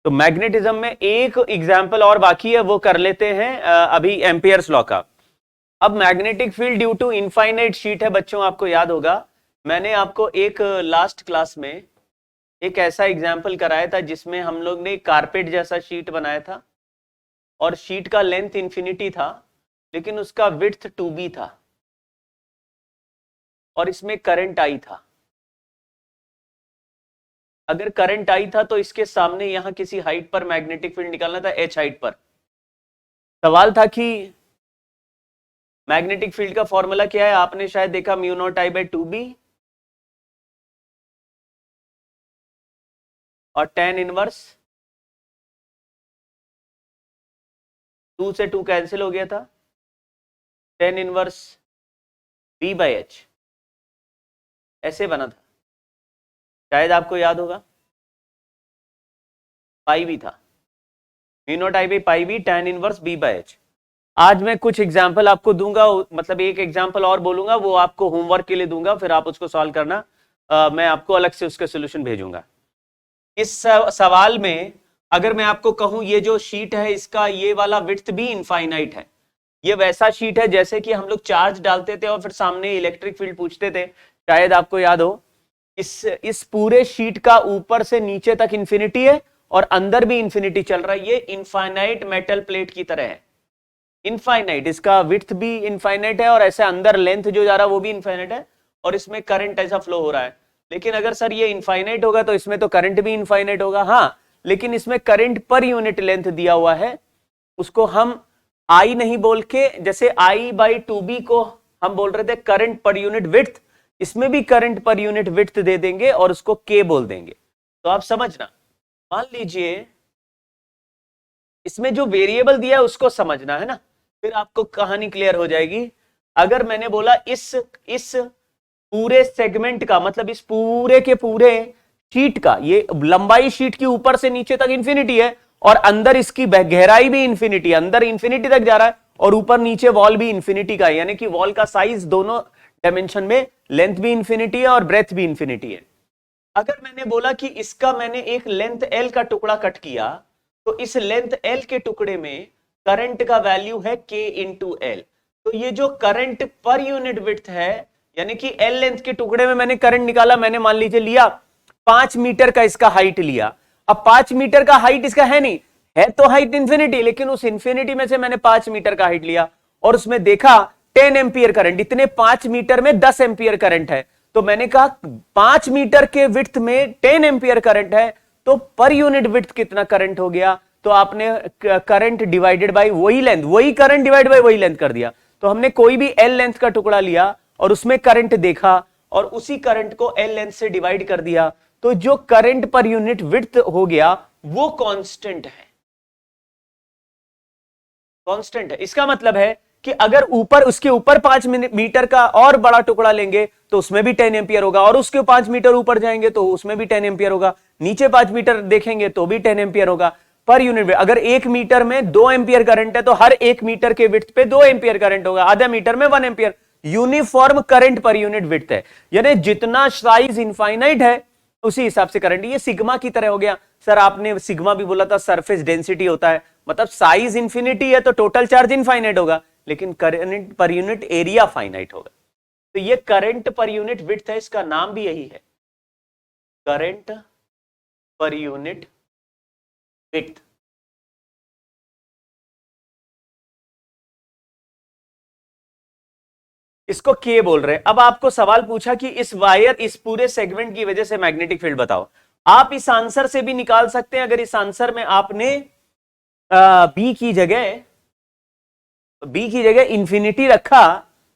तो मैग्नेटिज्म में एक एग्जाम्पल और बाकी है, वो कर लेते हैं अभी एम्पियर्स लॉ का। अब magnetic field due to infinite sheet है बच्चों, आपको याद होगा मैंने आपको एक लास्ट क्लास में एक ऐसा एग्जाम्पल कराया था जिसमें हम लोग ने कारपेट जैसा शीट बनाया था और शीट का लेंथ इंफिनिटी था लेकिन उसका विड्थ 2b था और इसमें करंट आई था। अगर करंट आई था तो इसके सामने यहां किसी हाइट पर मैग्नेटिक फील्ड निकालना था, h हाइट पर। सवाल था कि मैग्नेटिक फील्ड का फॉर्मूला क्या है, आपने शायद देखा mu naught I by 2b और tan इनवर्स 2 से 2 कैंसिल हो गया था, tan inverse b by h ऐसे बना था, शायद आपको याद होगा। पाई भी था, mu naught I by pi भी tan inverse b by h। आज मैं कुछ एग्जाम्पल आपको दूंगा, मतलब एक एग्जाम्पल और बोलूंगा, वो आपको होमवर्क के लिए दूंगा, फिर आप उसको सॉल्व करना। मैं आपको अलग से उसका सोल्यूशन भेजूंगा। इस सवाल में अगर मैं आपको कहूं ये जो शीट है इसका ये वाला विड्थ भी इनफाइनाइट है, ये वैसा शीट है जैसे कि हम लोग चार्ज डालते थे और फिर सामने इलेक्ट्रिक फील्ड पूछते थे, शायद आपको याद हो। इस पूरे शीट का ऊपर से नीचे तक इंफिनिटी है और अंदर भी इंफिनिटी चल रहा है, ये इनफाइनाइट मेटल प्लेट की तरह है। इनफाइनाइट, इसका विड्थ भी इनफाइनाइट है और ऐसे अंदर लेंथ जो जा रहा है वो भी इनफाइनाइट है और इसमें करंट ऐसा फ्लो हो रहा है। लेकिन अगर सर ये इनफाइनाइट होगा तो इसमें तो करंट भी इनफाइनाइट होगा। हाँ, लेकिन इसमें करंट पर यूनिट लेंथ दिया हुआ है, उसको हम आई नहीं बोल के, जैसे आई बाई 2b को हम बोल रहे थे करंट पर यूनिट विड्थ, इसमें भी करंट पर यूनिट विड्थ दे देंगे और उसको के बोल देंगे। तो आप समझना, मान लीजिए इसमें जो वेरिएबल दिया है उसको समझना है ना, फिर आपको कहानी क्लियर हो जाएगी। अगर मैंने बोला इस पूरे सेगमेंट का मतलब इस पूरे के पूरे शीट का, ये लंबाई शीट की ऊपर से नीचे तक इंफिनिटी है और अंदर इसकी गहराई भी इंफिनिटी, अंदर इंफिनिटी तक जा रहा है और ऊपर नीचे वॉल भी इंफिनिटी का है, यानी कि वॉल का साइज दोनों डायमेंशन में लेंथ भी इंफिनिटी है और ब्रेथ भी इंफिनिटी है। अगर मैंने बोला कि इसका मैंने एक लेंथ एल का टुकड़ा कट किया तो इस लेंथ एल के टुकड़े में करंट का वैल्यू है के इंटू एल। तो ये जो करंट पर यूनिट विड्थ है, यानी कि एल लेंथ के टुकड़े में मैंने करंट निकाला, मैंने मान लीजिए लिया 5 मीटर का इसका हाइट लिया। अब 5 मीटर का हाइट इसका है नहीं, है तो हाइट इंफिनिटी, लेकिन उस इंफिनिटी में से मैंने 5 मीटर का हाइट लिया और उसमें देखा 10 एम्पियर करंट, इतने 5 मीटर में 10 एम्पियर करंट है। तो मैंने कहा 5 मीटर के विड्थ में 10 एम्पियर करंट है, तो पर यूनिट विड्थ कितना करंट हो गया? तो आपने करंट डिवाइडेड बाय वही लेंथ, वही करंट डिवाइड बाय वही लेंथ कर दिया। तो हमने कोई भी एल लेंथ का टुकड़ा लिया और उसमें करंट देखा और उसी करंट को एल लेंथ से डिवाइड कर दिया, तो जो करंट पर यूनिट विड्थ हो गया वो कांस्टेंट है, कांस्टेंट है। इसका मतलब है कि अगर ऊपर उसके ऊपर 5 मीटर का और बड़ा टुकड़ा लेंगे तो उसमें भी 10 एम्पियर होगा और उसके 5 मीटर ऊपर जाएंगे तो उसमें भी 10 एम्पियर होगा, नीचे 5 मीटर देखेंगे तो भी 10 एम्पियर होगा पर यूनिट। अगर 1 मीटर में 2 एम्पियर करंट है तो हर 1 मीटर के विड्थ पे 2 एम्पियर करंट होगा, आधा मीटर में 1 ampere. Uniform current per unit width है, यानी जितना साइज इनफाइनाइट है उसी हिसाब से करंट। ये सिग्मा की तरह हो गया। सर आपने सिग्मा भी बोला था, सरफेस डेंसिटी होता है, मतलब साइज इंफिनिटी है तो टोटल चार्ज इनफाइनाइट होगा, लेकिन current per unit area finite होगा। तो ये करंट पर यूनिट विड्थ है, इसका नाम भी यही है, करंट पर यूनिट विड्थ। इसको के बोल रहे हैं। अब आपको सवाल पूछा कि इस वायर, इस पूरे सेगमेंट की वजह से मैग्नेटिक फील्ड बताओ। आप इस आंसर से भी निकाल सकते हैं, अगर इस आंसर में आपने बी की जगह इंफिनिटी रखा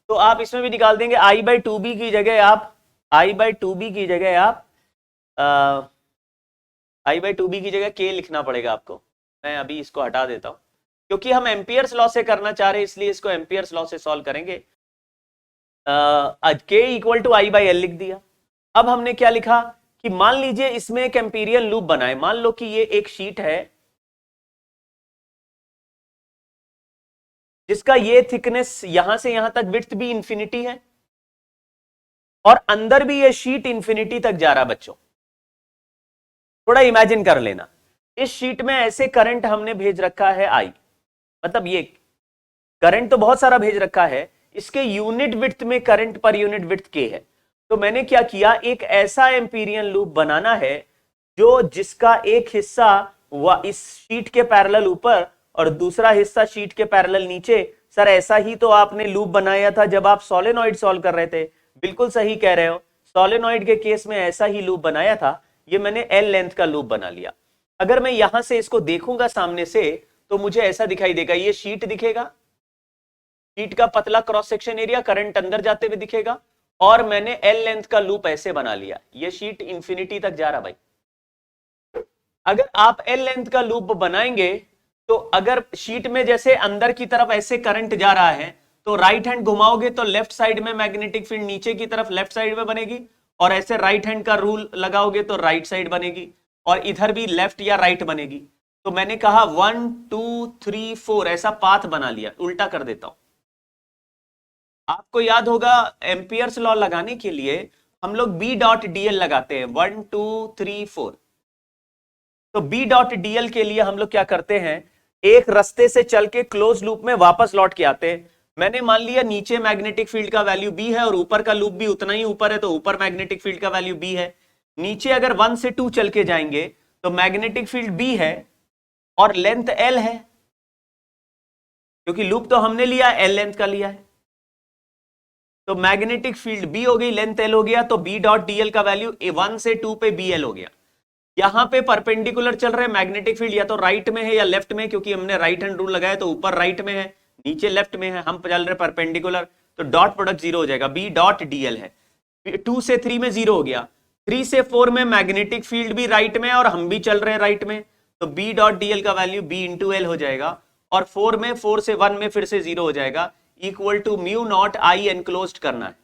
तो आप इसमें भी निकाल देंगे। आई बाई 2b की जगह आप के लिखना पड़ेगा आपको। मैं अभी इसको हटा देता हूं क्योंकि हम एम्पियर्स लॉ से करना चाह रहे हैं, इसलिए इसको एम्पियर्स लॉ से सॉल्व करेंगे। के equal to I by L लिख दिया। अब हमने क्या लिखा कि मान लीजिए इसमें एक एम्पीरियल लूप बनाए, मान लो कि ये एक शीट है जिसका ये थिकनेस यहां से यहां तक विड्थ भी इंफिनिटी है और अंदर भी ये शीट इंफिनिटी तक जा रहा। बच्चों थोड़ा इमेजिन कर लेना, इस शीट में ऐसे करंट हमने भेज रखा है आई, मतलब ये करंट तो बहुत सारा भेज रखा है, इसके यूनिट विड्थ में करंट पर यूनिट विड्थ के है। तो मैंने क्या किया, एक ऐसा एम्पीरियन लूप बनाना है जो जिसका एक हिस्सा इस शीट के पैरेलल ऊपर और दूसरा हिस्सा शीट के पैरेलल नीचे। सर ऐसा ही तो आपने लूप बनाया था जब आप सोलेनॉइड सॉल्व कर रहे थे। बिल्कुल सही कह रहे हो, सोलेनॉइड के केस में ऐसा ही लूप बनाया था। ये मैंने एल लेंथ का लूप बना लिया। अगर मैं यहां से इसको देखूंगा सामने से तो मुझे ऐसा दिखाई देगा, ये शीट दिखेगा, शीट का पतला क्रॉस सेक्शन एरिया, करंट अंदर जाते हुए दिखेगा, और मैंने एल लेंथ का लूप ऐसे बना लिया। ये शीट इंफिनिटी तक जा रहा भाई। अगर आप एल लेंथ का लूप बनाएंगे तो अगर शीट में जैसे अंदर की तरफ ऐसे करंट जा रहा है तो राइट हैंड घुमाओगे तो लेफ्ट साइड में मैग्नेटिक फील्ड नीचे की तरफ लेफ्ट साइड में बनेगी, और ऐसे राइट हैंड का रूल लगाओगे तो राइट साइड बनेगी, और इधर भी लेफ्ट या राइट बनेगी। तो मैंने कहा 1 2 3 4 ऐसा पाथ बना लिया। उल्टा कर देता हूं, आपको याद होगा एम्पियर्स लॉ लगाने के लिए हम लोग बी डॉट डीएल लगाते हैं, 1 2 3 4। तो बी डॉट डीएल के लिए हम लोग क्या करते हैं, एक रास्ते से चल के क्लोज लूप में वापस लौट के आते हैं। मैंने मान लिया नीचे मैग्नेटिक फील्ड का वैल्यू बी है और ऊपर का लूप भी उतना ही ऊपर है, तो ऊपर मैग्नेटिक फील्ड का वैल्यू बी है। नीचे अगर 1 से 2 चल के जाएंगे तो मैग्नेटिक फील्ड बी है और लेंथ एल है, क्योंकि लूप तो हमने लिया एल लेंथ का लिया है। तो मैग्नेटिक फील्ड बी हो गई, लेंथ एल हो गया, तो बी डॉट डीएल का वैल्यू 1 से 2 पे बी एल हो गया। यहां पे परपेंडिकुलर चल रहे मैग्नेटिक फील्ड या तो राइट में है या लेफ्ट में, क्योंकि हमने राइट हैंड रूल लगाया तो ऊपर राइट में है, नीचे लेफ्ट में है, हम चल रहे परपेंडिकुलर, तो डॉट प्रोडक्ट 0 हो जाएगा, बी डॉट डीएल है। 2 से 3 में 0 हो गया, 3 से 4 में मैग्नेटिक फील्ड भी राइट में और हम भी चल रहे हैं राइट में, तो बी डॉट डीएल का वैल्यू बी इंटू एल हो जाएगा, और 4 से 1 में फिर से 0 हो जाएगा, equal to mu naught I enclosed करना है।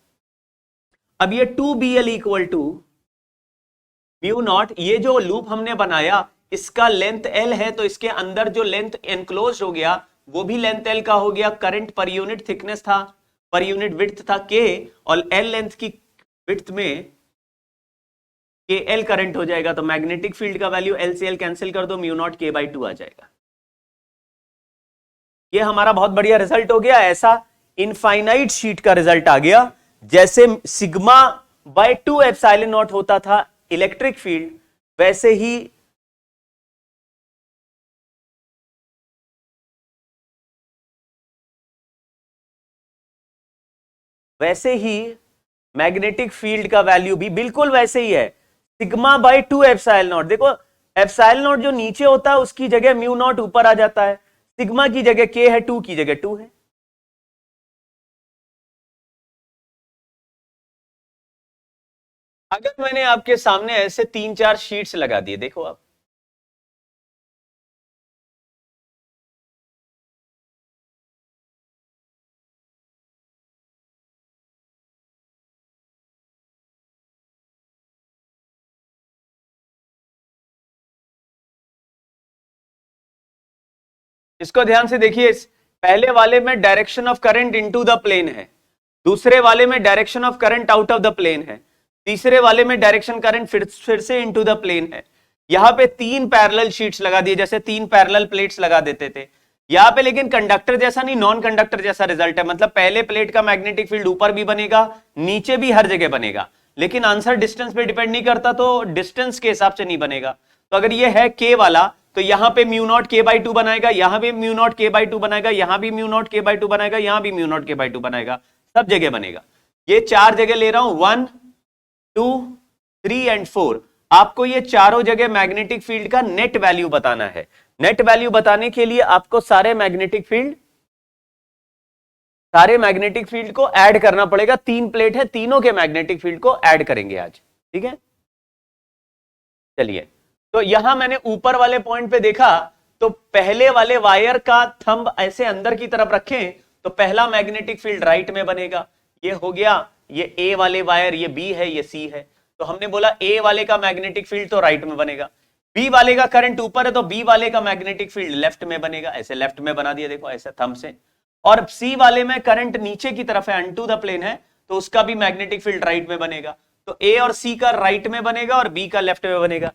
अब ये 2bl equal to mu not, ये जो लूप हमने बनाया इसका लेंथ एल है, तो इसके अंदर जो लेंथ एनक्लोज हो गया वो भी लेंथ एल का हो गया। करंट पर यूनिट थिकनेस था, पर यूनिट विड्थ था के, और एल लेंथ की विड्थ में के एल करंट हो जाएगा, तो मैग्नेटिक फील्ड का वैल्यू एल से एल कैंसिल कर दो, म्यू नॉट के बाई 2 आ जाएगा। ये हमारा बहुत बढ़िया रिजल्ट हो गया। ऐसा इनफाइनाइट शीट का रिजल्ट आ गया, जैसे सिग्मा बाय 2 एप्सिलॉन नॉट होता था इलेक्ट्रिक फील्ड, वैसे ही मैग्नेटिक फील्ड का वैल्यू भी बिल्कुल वैसे ही है, सिग्मा बाय 2 एप्सिलॉन नॉट। देखो एप्सिलॉन नॉट जो नीचे होता है उसकी जगह म्यू नॉट ऊपर आ जाता है, सिग्मा की जगह के है, 2 की जगह 2 है। अगर मैंने आपके सामने ऐसे 3-4 शीट्स लगा दिए, देखो आप, इसको ध्यान से देखिए। पहले वाले में direction of current into the plane है, दूसरे वाले में direction of current out of the plane है, तीसरे वाले में डायरेक्शन करंट फिर से इनटू द प्लेन है। यहां पे 3 पैरेलल शीट्स लगा दिए, जैसे 3 पैरेलल प्लेट्स लगा देते थे यहां पे, लेकिन कंडक्टर जैसा नहीं, नॉन कंडक्टर जैसा रिजल्ट है। मतलब पहले प्लेट का मैग्नेटिक फील्ड ऊपर भी बनेगा, नीचे भी, हर जगह बनेगा, लेकिन आंसर डिस्टेंस पे डिपेंड नहीं करता, तो डिस्टेंस के हिसाब से नहीं बनेगा। तो अगर ये है के वाला तो यहां पे म्यू नॉट के बाई 2 बनाएगा, यहां भी म्यू नॉट के बाई 2 बनाएगा, यहां भी म्यू नॉट के बाई 2 बनाएगा, यहां भी म्यू नॉट के बाई 2 बनाएगा, सब जगह बनेगा। ये 4 जगह ले रहा हूं, 1 2 3 एंड 4। आपको ये चारों जगह मैग्नेटिक फील्ड का नेट वैल्यू बताना है। नेट वैल्यू बताने के लिए आपको सारे मैग्नेटिक फील्ड को ऐड करना पड़ेगा। 3 प्लेट है, तीनों के मैग्नेटिक फील्ड को ऐड करेंगे आज, ठीक है। चलिए, तो यहां मैंने ऊपर वाले पॉइंट पे देखा तो पहले वाले वायर का थंब ऐसे अंदर की तरफ रखें तो पहला मैग्नेटिक फील्ड राइट में बनेगा। ये हो गया, ये ए वाले वायर, ये बी है, ये सी है, तो हमने बोला ए वाले का मैग्नेटिक फील्ड तो राइट में बनेगा। बी वाले का करंट ऊपर है तो बी वाले का मैग्नेटिक फील्ड लेफ्ट में बनेगा, ऐसे लेफ्ट में बना दिया, देखो ऐसे थंब से। और सी वाले में करंट नीचे की तरफ है, अनटू द प्लेन है, तो उसका भी मैग्नेटिक फील्ड राइट में बनेगा। तो ए और सी का राइट में बनेगा और बी का लेफ्ट में बनेगा।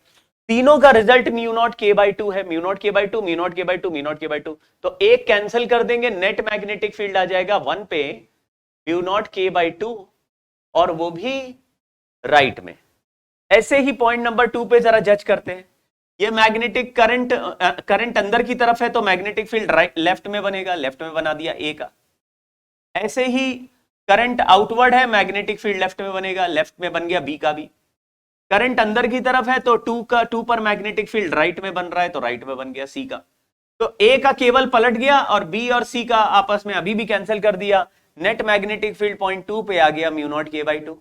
तीनों का रिजल्ट म्यू नॉट के बाई टू है, म्यू नॉट के बाई टू, म्यू नॉट के बाई टू, म्यू नॉट के बाई टू। तो एक कैंसिल कर देंगे, नेट मैग्नेटिक फील्ड आ जाएगा 1 पे म्यू नॉट के बाई टू, और वो भी राइट में। ऐसे ही पॉइंट नंबर 2 पे जरा जज करते हैं। ये मैग्नेटिक करंट अंदर की तरफ है तो मैग्नेटिक फील्ड राइट लेफ्ट में बनेगा, लेफ्ट में बना दिया ए का। ऐसे ही करंट आउटवर्ड है, मैग्नेटिक फील्ड लेफ्ट में बनेगा, लेफ्ट में बन गया बी का भी। करंट अंदर की तरफ है तो 2 पर मैग्नेटिक फील्ड राइट में बन रहा है तो राइट में बन गया सी का। तो ए का केवल पलट गया और बी और सी का आपस में अभी भी कैंसिल कर दिया। नेट मैग्नेटिक फील्ड पॉइंट 2 पे आ गया म्यू नॉट के बाई टू।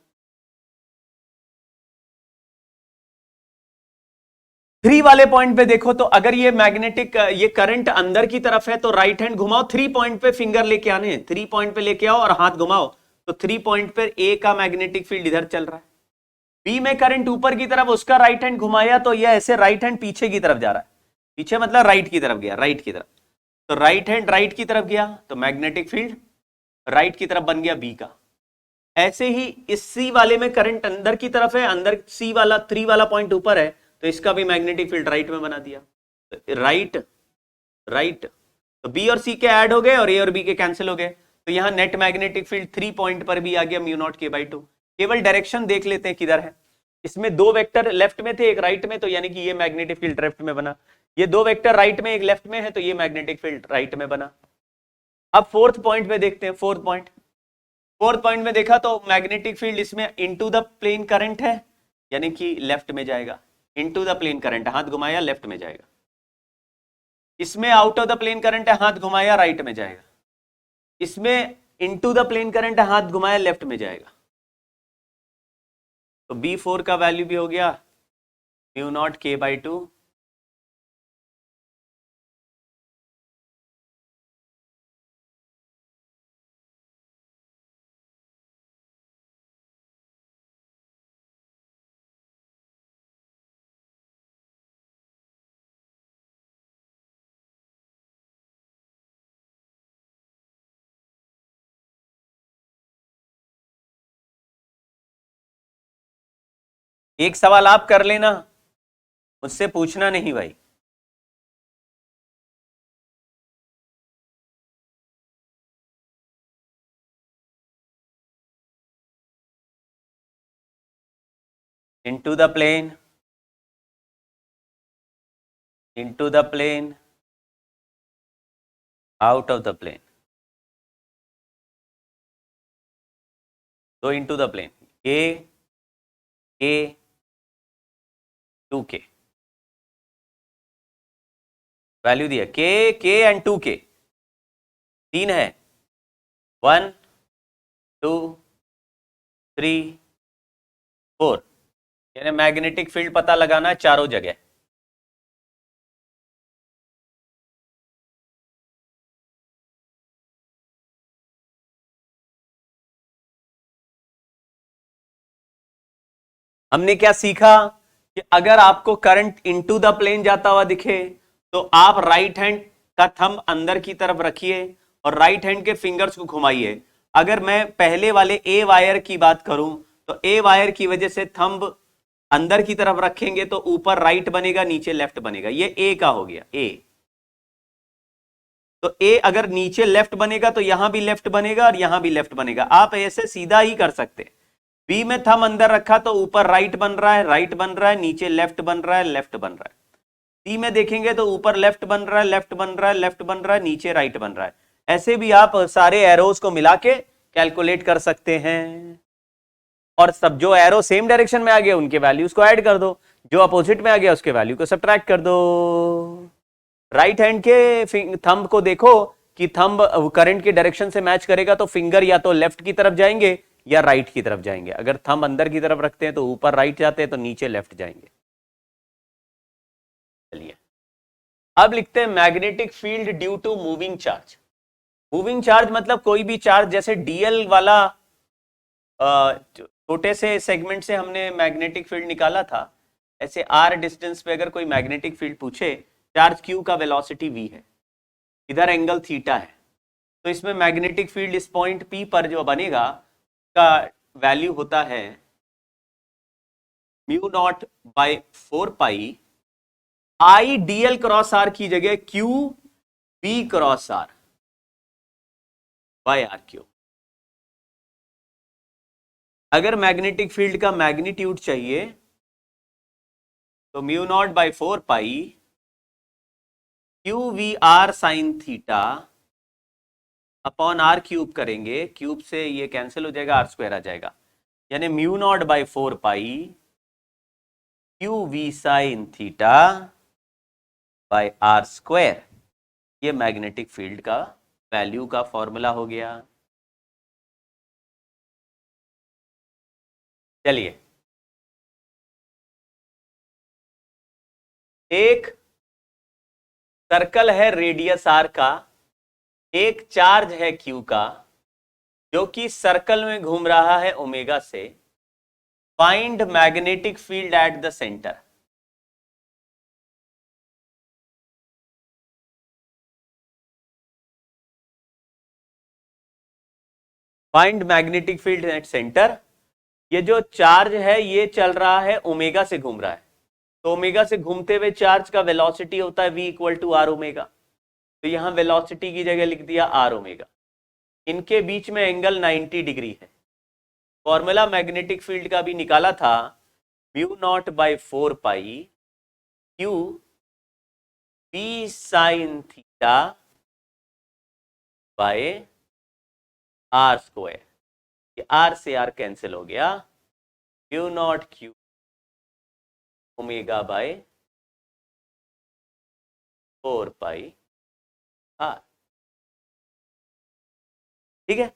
3 वाले पॉइंट पे देखो तो अगर ये मैग्नेटिक ये करंट अंदर की तरफ है तो राइट हैंड घुमाओ, 3 पॉइंट पे फिंगर लेके आने, 3 पॉइंट पे लेके आओ और हाथ घुमाओ, तो 3 पॉइंट पर ए का मैग्नेटिक फील्ड इधर चल रहा है। बी में करंट ऊपर की तरफ, उसका राइट हैंड घुमाया तो ये ऐसे राइट हैंड पीछे की तरफ जा रहा है, पीछे मतलब राइट की तरफ गया, राइट की तरफ। तो राइट हैंड राइट की तरफ गया तो मैग्नेटिक फील्ड राइट की तरफ बन गया बी का। ऐसे ही इस सी वाले में करंट अंदर की तरफ है, अंदर सी वाला 3 वाला पॉइंट ऊपर है तो इसका भी मैग्नेटिक फील्ड राइट में बना दिया, राइट राइट। तो बी और सी के ऐड हो गए और ए और बी के कैंसिल हो गए, तो यहां नेट मैग्नेटिक फील्ड 3 पॉइंट पर भी आ गया म्यू नॉट के बाई टू। केवल डायरेक्शन देख लेते हैं किधर है। इसमें 2 वेक्टर लेफ्ट में थे, एक राइट में, तो यानी कि ये मैग्नेटिक फील्ड लेफ्ट में बना। ये 2 वेक्टर राइट में एक लेफ्ट में है तो ये मैग्नेटिक फील्ड राइट में बना। अब फोर्थ पॉइंट में देखते हैं। फोर्थ पॉइंट में देखा तो मैग्नेटिक फील्ड इसमें इनटू द प्लेन करंट है, यानी कि लेफ्ट में जाएगा। इनटू द प्लेन करंट, हाथ घुमाया लेफ्ट में जाएगा। इसमें out of the plane current है, हाथ घुमाया राइट में जाएगा। इसमें इनटू द प्लेन करंट है, हाथ घुमाया लेफ्ट में जाएगा। तो B4 का वैल्यू भी हो गया म्यू नॉट के बाई टू। एक सवाल आप कर लेना, मुझसे पूछना नहीं भाई। into the plane, into the plane, out of the plane, तो into the plane, K, K, 2K value दिया, K, K एंड 2K, 3 है, 1, 2, 3, 4, यानी मैग्नेटिक फील्ड पता लगाना है चारों जगह। हमने क्या सीखा कि अगर आपको करंट इनटू द प्लेन जाता हुआ दिखे तो आप राइट हैंड का थंब अंदर की तरफ रखिए और राइट हैंड के फिंगर्स को घुमाइए। अगर मैं पहले वाले ए वायर की बात करूं तो ए वायर की वजह से थंब अंदर की तरफ रखेंगे तो ऊपर राइट बनेगा, नीचे लेफ्ट बनेगा। ये ए का हो गया ए। तो ए अगर नीचे लेफ्ट बनेगा तो यहां भी लेफ्ट बनेगा और यहां भी लेफ्ट बनेगा। आप ऐसे सीधा ही कर सकते हैं। बी में थंब अंदर रखा तो ऊपर राइट बन रहा है, राइट बन रहा है, नीचे लेफ्ट बन रहा है, लेफ्ट बन रहा है। सी में देखेंगे तो ऊपर लेफ्ट बन रहा है, लेफ्ट बन रहा है, लेफ्ट बन रहा है, नीचे राइट बन रहा है। ऐसे भी आप सारे एरोज को मिला के कैलकुलेट कर सकते हैं। और सब जो एरो सेम डायरेक्शन में आ गया उनके वैल्यूज को ऐड कर दो, जो अपोजिट में आ गया उसके वैल्यू को सब्ट्रैक्ट कर दो। राइट हैंड के थंब को देखो कि थंब करंट के डायरेक्शन से मैच करेगा तो फिंगर या तो लेफ्ट की तरफ जाएंगे या राइट की तरफ जाएंगे। अगर थंब अंदर की तरफ रखते हैं तो ऊपर राइट जाते हैं, तो नीचे लेफ्ट जाएंगे। चलिए अब लिखते हैं magnetic field due to moving charge. Moving charge मतलब कोई भी चार्ज, जैसे डीएल वाला छोटे से सेगमेंट से हमने मैग्नेटिक फील्ड निकाला था, ऐसे आर डिस्टेंस पे अगर कोई मैग्नेटिक फील्ड पूछे, चार्ज क्यू का वेलोसिटी वी है, इधर एंगल थीटा है, तो इसमें मैग्नेटिक फील्ड इस पॉइंट पी पर जो बनेगा का वैल्यू होता है mu naught by 4 pi I DL cross R की जगह Q B cross R by R Q. अगर मैग्नेटिक फील्ड का मैग्नीट्यूड चाहिए तो mu naught by 4 pi Q V R sine theta upon R cube करेंगे, cube से ये cancel हो जाएगा, आर स्क्वायर आ जाएगा, यानी mu naught by 4 pi Q V sine theta by R square. ये मैग्नेटिक फील्ड का वैल्यू का फॉर्मूला हो गया। चलिए, एक सर्कल है रेडियस आर का, एक चार्ज है क्यू का जो कि सर्कल में घूम रहा है ओमेगा से। Find magnetic field at the centre. Find magnetic field at centre. ये जो चार्ज है ये चल रहा है ओमेगा से घूम रहा है, तो ओमेगा से घूमते हुए चार्ज का वेलोसिटी होता है v equal to R omega. तो यहां वेलोसिटी की जगह लिख दिया आर ओमेगा। इनके बीच में एंगल 90 डिग्री है। फॉर्मूला मैग्नेटिक फील्ड का भी निकाला था, mu naught by 4 pi Q B sine theta by R square. ये आर से आर कैंसिल हो गया, mu naught Q omega by 4 pi R. ठीक है।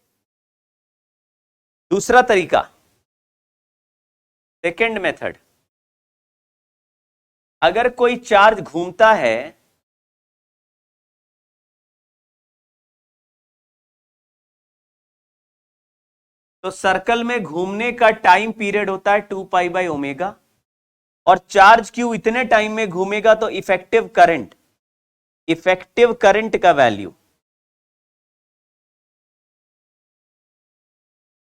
दूसरा तरीका, सेकेंड मेथड। अगर कोई चार्ज घूमता है तो सर्कल में घूमने का टाइम पीरियड होता है 2 पाई बाई ओमेगा, और चार्ज क्यू इतने टाइम में घूमेगा तो इफेक्टिव करंट का वैल्यू,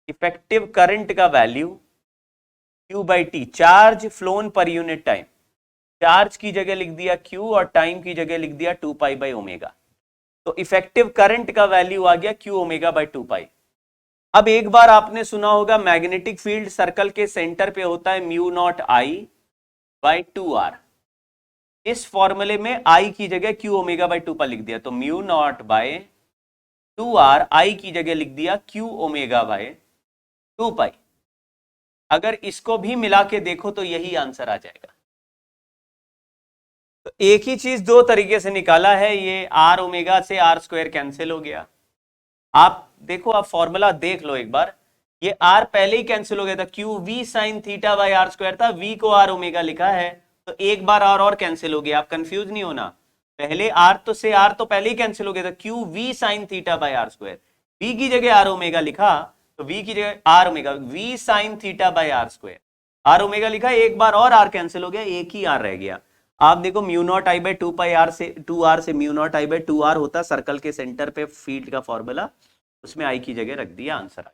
इफेक्टिव करंट का value Q by T, charge phloem per unit time. Charge की जगह लिख दिया क्यू और टाइम की जगह लिख दिया 2 पाई बाई ओमेगा। तो इफेक्टिव करंट का वैल्यू आ गया क्यू ओमेगा बाई 2 पाई। अब एक बार आपने सुना होगा मैग्नेटिक फील्ड सर्कल के सेंटर पे होता है mu naught I by 2 R. इस फॉर्मूले में आई की जगह क्यू ओमेगा बाई 2 पाई लिख दिया, तो म्यू नॉट बाय 2 आर, आई की जगह लिख दिया क्यू ओमेगा बाय 2 पाई। अगर इसको भी मिला के देखो तो यही आंसर आ जाएगा। तो एक ही चीज दो तरीके से निकाला है, ये आर ओमेगा से आर स्क्वायर कैंसिल हो गया। आप देखो, आप फॉर्मूला देख लो एक बार, ये आर पहले ही कैंसिल हो गया था, Q V sine theta by R square था, वी को आर ओमेगा लिखा है, तो एक बार आर और कैंसिल हो गया। आप कंफ्यूज नहीं होना, पहले आर तो पहले ही कैंसिल हो गया था, Q V sine theta by R square, V की जगह आर ओमेगा लिखा, तो वी की जगह R omega, V sine theta by R square, R omega लिखा, एक बार और आर कैंसिल हो गया, एक ही आर रह गया। आप देखो mu naught I by 2 pi R से 2 आर से mu naught I by 2 R होता सर्कल के सेंटर पे फील्ड का फॉर्मूला, उसमें आई की जगह रख दिया, आंसर आ।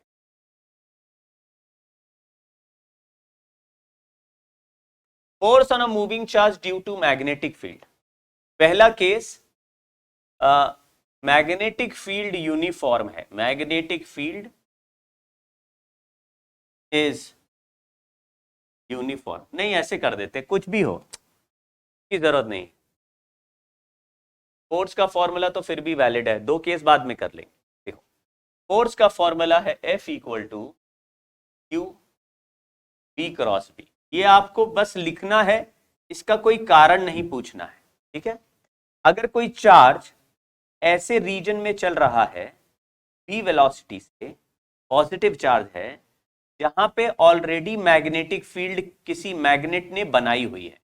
Force on a moving charge due to magnetic field. पहला केस, मैग्नेटिक फील्ड यूनिफॉर्म है, मैग्नेटिक फील्ड इज यूनिफॉर्म। नहीं, ऐसे कर देते, कुछ भी हो की जरूरत नहीं। फोर्स का फॉर्मूला तो फिर भी वैलिड है, दो केस बाद में कर लेंगे। देखो, फोर्स का फॉर्मूला है F equal to Q B cross B. ये आपको बस लिखना है, इसका कोई कारण नहीं पूछना है। ठीक है। अगर कोई चार्ज ऐसे रीजन में चल रहा है v वेलोसिटी से, पॉजिटिव चार्ज है, जहां पे ऑलरेडी मैग्नेटिक फील्ड किसी मैग्नेट ने बनाई हुई है,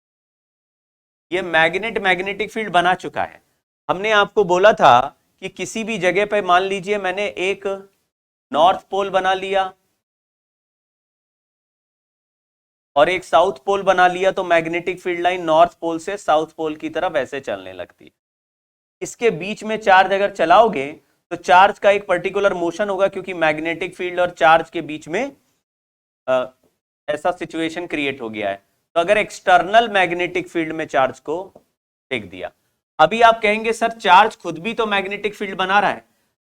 ये मैग्नेटिक फील्ड बना चुका है। हमने आपको बोला था कि किसी भी जगह पे, मान लीजिए मैंने एक नॉर्थ पोल बना लिया और एक साउथ पोल बना लिया, तो magnetic field line north pole से साउथ पोल की तरफ ऐसे चलने लगती है। इसके बीच में चार्ज अगर चलाओगे तो चार्ज का एक पर्टिकुलर मोशन होगा, क्योंकि मैग्नेटिक फील्ड और चार्ज के बीच में ऐसा सिचुएशन क्रिएट हो गया है। तो अगर एक्सटर्नल मैग्नेटिक फील्ड में चार्ज को फेंक दिया। अभी आप कहेंगे सर चार्ज खुद भी तो मैग्नेटिक फील्ड बना रहा है।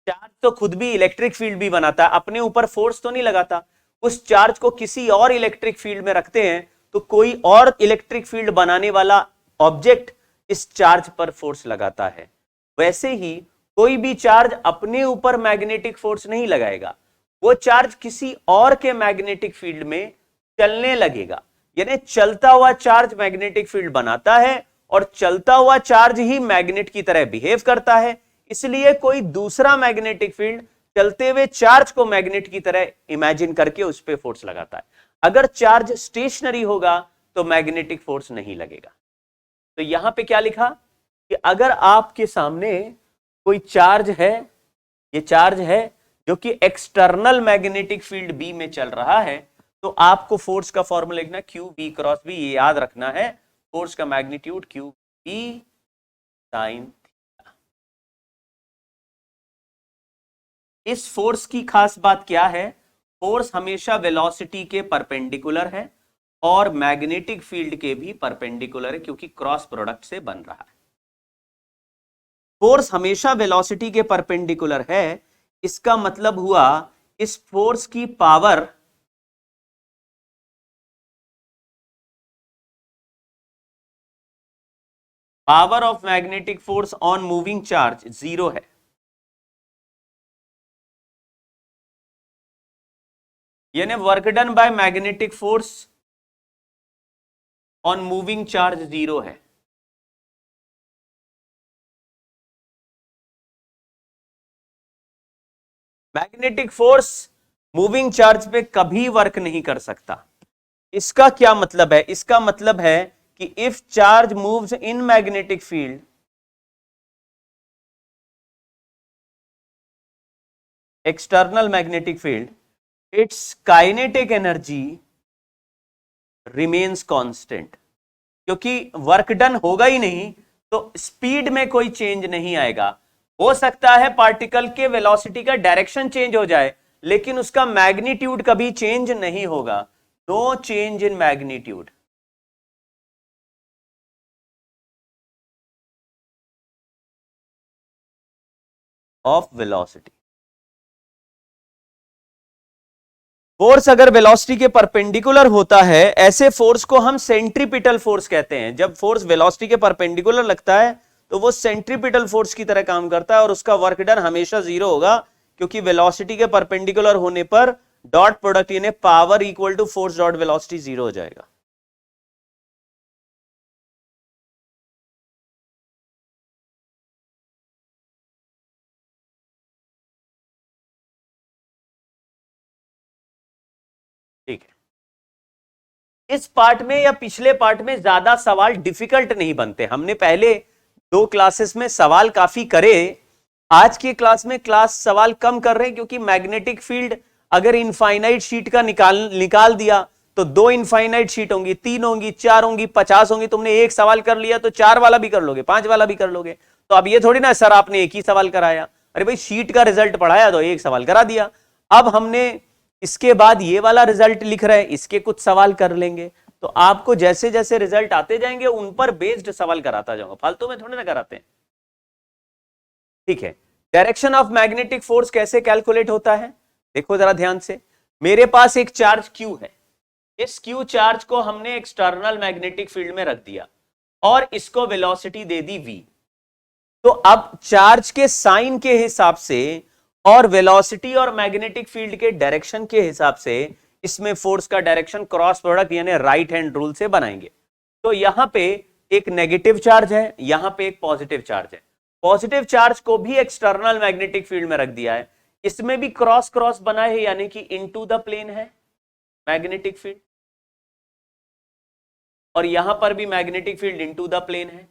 चार्ज तो खुद भी इलेक्ट्रिक फील्ड भी बनाता है, अपने ऊपर फोर्स तो नहीं लगाता। उस चार्ज को किसी और इलेक्ट्रिक फील्ड में रखते हैं तो कोई और इलेक्ट्रिक फील्ड बनाने वाला ऑब्जेक्ट इस चार्ज पर फोर्स लगाता है। वैसे ही कोई भी चार्ज अपने ऊपर मैग्नेटिक फोर्स नहीं लगाएगा, वो चार्ज किसी और के मैग्नेटिक फील्ड में चलने लगेगा। यानी चलता हुआ चार्ज मैग्नेटिक फील्ड बनाता है और चलता हुआ चार्ज ही मैग्नेट की तरह बिहेव करता है। इसलिए कोई दूसरा मैग्नेटिक फील्ड चलते हुए चार्ज को मैग्नेट की तरह इमेजिन करके उस पर फोर्स लगाता है। अगर चार्ज स्टेशनरी होगा तो मैग्नेटिक फोर्स नहीं लगेगा। तो यहां पे क्या लिखा कि अगर आपके सामने कोई चार्ज है, ये चार्ज है जो कि एक्सटर्नल मैग्नेटिक फील्ड बी में चल रहा है, तो आपको फोर्स का फॉर्मूला लिखना क्यू बी क्रॉस बी, ये याद रखना है। फोर्स का मैग्नीट्यूड क्यू बी साइन। इस फोर्स की खास बात क्या है, फोर्स हमेशा वेलोसिटी के परपेंडिकुलर है और मैग्नेटिक फील्ड के भी परपेंडिकुलर है, क्योंकि क्रॉस प्रोडक्ट से बन रहा है। फोर्स हमेशा वेलोसिटी के परपेंडिकुलर है, इसका मतलब हुआ इस फोर्स की power of magnetic force on moving charge zero है। यानी work done by magnetic force on moving charge zero है। मैग्नेटिक फोर्स मूविंग चार्ज पे कभी वर्क नहीं कर सकता। इसका क्या मतलब है, इसका मतलब है कि if charge moves in magnetic field, external magnetic field, it's kinetic energy remains constant. क्योंकि वर्क डन होगा ही नहीं तो स्पीड में कोई चेंज नहीं आएगा। हो सकता है पार्टिकल के वेलोसिटी का डायरेक्शन चेंज हो जाए, लेकिन उसका मैग्नीट्यूड कभी चेंज नहीं होगा। No change in magnitude. Of velocity. Force अगर वेलोसिटी के परपेंडिकुलर होता है, ऐसे फोर्स को हम सेंट्रीपिटल फोर्स कहते हैं। जब फोर्स वेलोसिटी के परपेंडिकुलर लगता है तो वो सेंट्रीपिटल फोर्स की तरह काम करता है और उसका वर्क डन हमेशा जीरो होगा, क्योंकि वेलोसिटी के परपेंडिकुलर होने पर डॉट प्रोडक्ट यानी power equal to force dot velocity zero हो जाएगा। ठीक है, इस पार्ट में या पिछले पार्ट में ज्यादा सवाल डिफिकल्ट नहीं बनते। हमने पहले 2 क्लासेस में सवाल काफी करे। आज की क्लास में क्लास सवाल कम कर रहे हैं, क्योंकि मैग्नेटिक फील्ड अगर इनफाइनाइट शीट का निकाल दिया तो 2 इनफाइनाइट शीट होंगी, 3 होंगी, 4 होंगी, 50 होंगी। तुमने एक सवाल कर लिया तो 4 वाला भी कर लोगे, 5 वाला भी कर लोगे। तो अब ये थोड़ी ना सर आपने एक ही सवाल कराया, अरे भाई शीट का रिजल्ट पढ़ाया तो एक सवाल करा दिया। अब हमने इसके बाद ये वाला रिजल्ट लिख रहे हैं, इसके कुछ सवाल कर लेंगे। तो आपको जैसे जैसे रिजल्ट आते जाएंगे उन पर बेस्ड सवाल कराता जाऊंगा, फालतू में थोड़ी ना कराते हैं। ठीक है, डायरेक्शन ऑफ मैग्नेटिक फोर्स कैसे कैलकुलेट होता है, देखो जरा ध्यान से। मेरे पास एक चार्ज Q है, इस Q चार्ज को हमने एक्सटर्नल मैग्नेटिक फील्ड में रख दिया और इसको वेलोसिटी दे दी v। तो अब चार्ज के साइन के हिसाब से और वेलोसिटी और मैग्नेटिक फील्ड के डायरेक्शन के हिसाब से इसमें फोर्स का डायरेक्शन क्रॉस प्रोडक्ट यानी राइट हैंड रूल से बनाएंगे। तो यहां पे एक नेगेटिव चार्ज है, यहां पे एक पॉजिटिव चार्ज है। पॉजिटिव चार्ज को भी एक्सटर्नल मैग्नेटिक फील्ड में रख दिया है, इसमें भी क्रॉस क्रॉस बना है, यानी कि इनटू द प्लेन है मैग्नेटिक फील्ड, और यहां पर भी magnetic field into the plane है।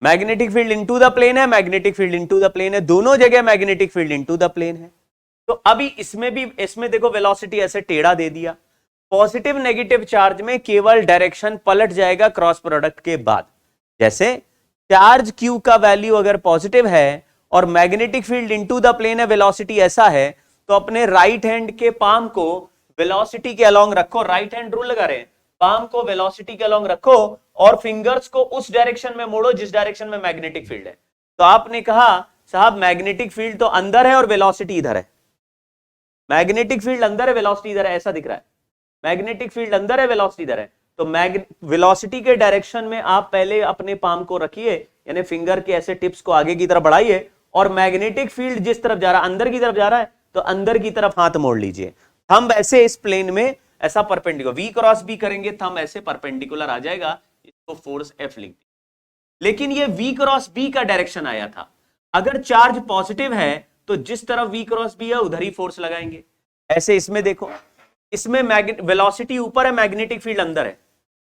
Magnetic field into the plane है, magnetic field into the plane है, दोनों जगह magnetic field into the plane है। तो अभी इसमें देखो वेलोसिटी ऐसे टेढ़ा दे दिया। पॉजिटिव नेगेटिव चार्ज में केवल डायरेक्शन पलट जाएगा क्रॉस प्रोडक्ट के बाद। जैसे चार्ज Q का वैल्यू अगर पॉजिटिव है और magnetic field into the plane है, वेलोसिटी ऐसा है, तो अपने राइट हैंड के पाम को वेलोसिटी के अलोंग रखो, राइट हैंड रूल लगा रहे हैं, पाम को वेलोसिटी के अलोंग रखो और फिंगर्स को उस डायरेक्शन में मोड़ो जिस डायरेक्शन में मैग्नेटिक फील्ड है। तो आपने कहा साहब मैग्नेटिक फील्ड तो अंदर है और वेलोसिटी इधर है, मैग्नेटिक फील्ड अंदर है वेलोसिटी इधर है, ऐसा दिख रहा है, मैग्नेटिक फील्ड अंदर है वेलोसिटी इधर है। तो वेलोसिटी के डायरेक्शन में आप पहले अपने पाम को रखिए, यानी फिंगर के ऐसे टिप्स को आगे की तरफ बढ़ाइए, और मैग्नेटिक फील्ड जिस तरफ जा रहा है, अंदर की तरफ जा रहा है, तो अंदर की तरफ हाथ मोड़ लीजिए। थंब ऐसे इस प्लेन में ऐसा परपेंडिकुलर, वी क्रॉस बी करेंगे, थंब ऐसे परपेंडिकुलर आ जाएगा, इसको फोर्स एफ लिख दिया। लेकिन ये वी क्रॉस बी का डायरेक्शन आया था, अगर चार्ज पॉजिटिव है तो जिस तरफ वी क्रॉस बी है उधर ही फोर्स लगाएंगे। ऐसे इसमें देखो, इसमें वेलोसिटी ऊपर है, मैग्नेटिक फील्ड अंदर है,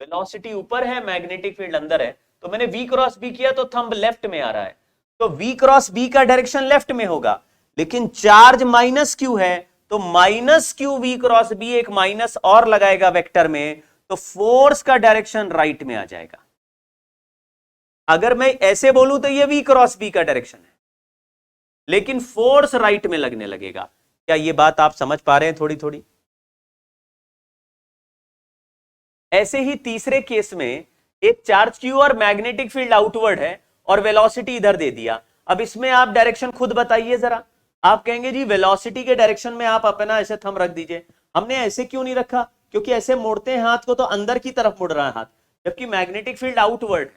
वेलोसिटी ऊपर है, मैग्नेटिक फील्ड अंदर है, तो मैंने वी क्रॉस बी किया तो थंब लेफ्ट में आ रहा है, तो वी क्रॉस बी का डायरेक्शन लेफ्ट में होगा। लेकिन चार्ज माइनस क्यू है, तो minus Q V cross B, एक माइनस और लगाएगा वेक्टर में, तो फोर्स का डायरेक्शन राइट में आ जाएगा। अगर मैं ऐसे बोलूं तो ये वी क्रॉस बी का डायरेक्शन है, लेकिन फोर्स राइट में लगने लगेगा। क्या ये बात आप समझ पा रहे हैं थोड़ी थोड़ी? ऐसे ही तीसरे केस में एक चार्ज क्यू और मैग्नेटिक फील्ड आउटवर्ड है और वेलोसिटी इधर दे दिया। अब इसमें आप डायरेक्शन खुद बताइए जरा। आप कहेंगे जी वेलोसिटी के डायरेक्शन में आप अपना ऐसे थंब रख दीजिए। हमने ऐसे क्यों नहीं रखा? क्योंकि ऐसे मोड़ते हैं हाथ को तो अंदर की तरफ मुड़ रहा है हाथ, जबकि magnetic field outward,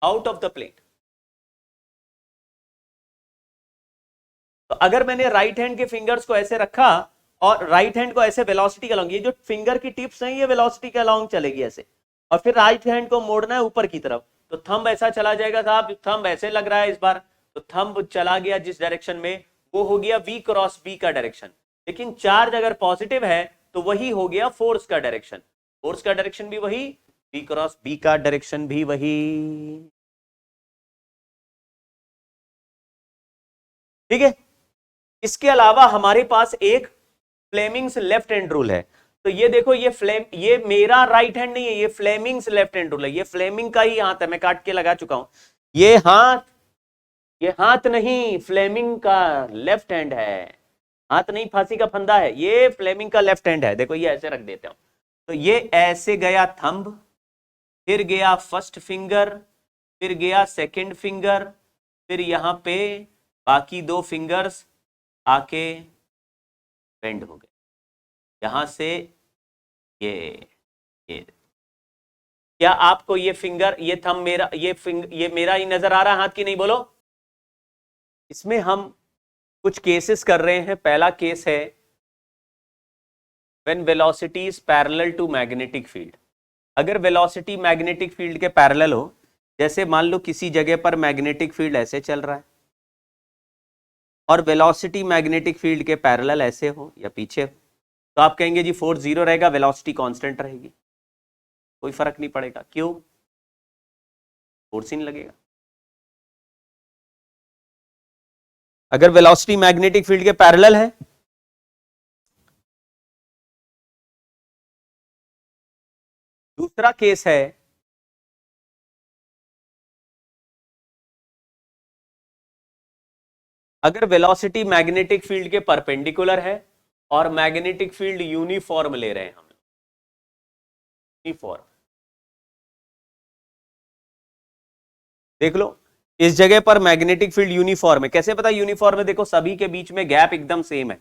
out of the plane. तो अगर मैंने राइट हैंड के फिंगर्स को ऐसे रखा और राइट हैंड को ऐसे वेलोसिटी के अलोंग, ये जो फिंगर की टिप्स हैं ये वेलोसिटी के अलोंग चलेगी ऐसे, और फिर राइट हैंड को मोड़ना है ऊपर की तरफ, तो थंब ऐसा चला जाएगा। साहब थंब ऐसे लग रहा है इस बार, तो थंब चला गया जिस डायरेक्शन में, वो हो गया वी क्रॉस बी का डायरेक्शन। लेकिन चार्ज अगर पॉजिटिव है तो वही हो गया फोर्स का डायरेक्शन, फोर्स का डायरेक्शन भी वही, वी क्रॉस बी का डायरेक्शन भी वही। ठीक है। इसके अलावा हमारे पास एक फ्लेमिंग्स लेफ्ट हैंड रूल है। तो ये देखो, ये मेरा राइट हैंड नहीं है, ये फ्लेमिंग्स लेफ्ट हैंड रूल है। ये फ्लेमिंग का ही हाथ है, मैं काट के लगा चुका हूं। ये हाथ नहीं, फ्लेमिंग का लेफ्ट हैंड है। हाथ नहीं, फांसी का फंदा है, ये फ्लेमिंग का लेफ्ट हैंड है। देखो ये ऐसे रख देते हो, तो ये ऐसे गया थंब, फिर गया फर्स्ट फिंगर, फिर गया सेकंड फिंगर, फिर यहां पे बाकी दो फिंगर्स आके बेंड हो गए, यहां से ये क्या आपको ये फिंगर, ये थंब मेरा, ये मेरा ही नजर आ रहा है हाथ की? नहीं बोलो। इसमें हम कुछ केसेस कर रहे हैं। पहला केस है when velocity is parallel to magnetic field. अगर वेलोसिटी मैग्नेटिक फील्ड के पैरेलल हो, जैसे मान लो किसी जगह पर मैग्नेटिक फील्ड ऐसे चल रहा है और वेलोसिटी मैग्नेटिक फील्ड के पैरेलल ऐसे हो या पीछे हो, तो आप कहेंगे जी फोर्स जीरो रहेगा, वेलोसिटी कांस्टेंट रहेगी, कोई फर्क नहीं पड़ेगा। क्यों? फोर्स ही नहीं लगेगा। अगर वेलोसिटी मैग्नेटिक फील्ड के पैरेलल है, दूसरा केस है अगर वेलोसिटी मैग्नेटिक फील्ड के परपेंडिकुलर है और मैग्नेटिक फील्ड यूनिफॉर्म ले रहे हैं हम, यूनिफॉर्म। देख लो, इस जगह पर मैग्नेटिक फील्ड यूनिफॉर्म है। कैसे पता यूनिफॉर्म है? देखो सभी के बीच में गैप एकदम सेम है।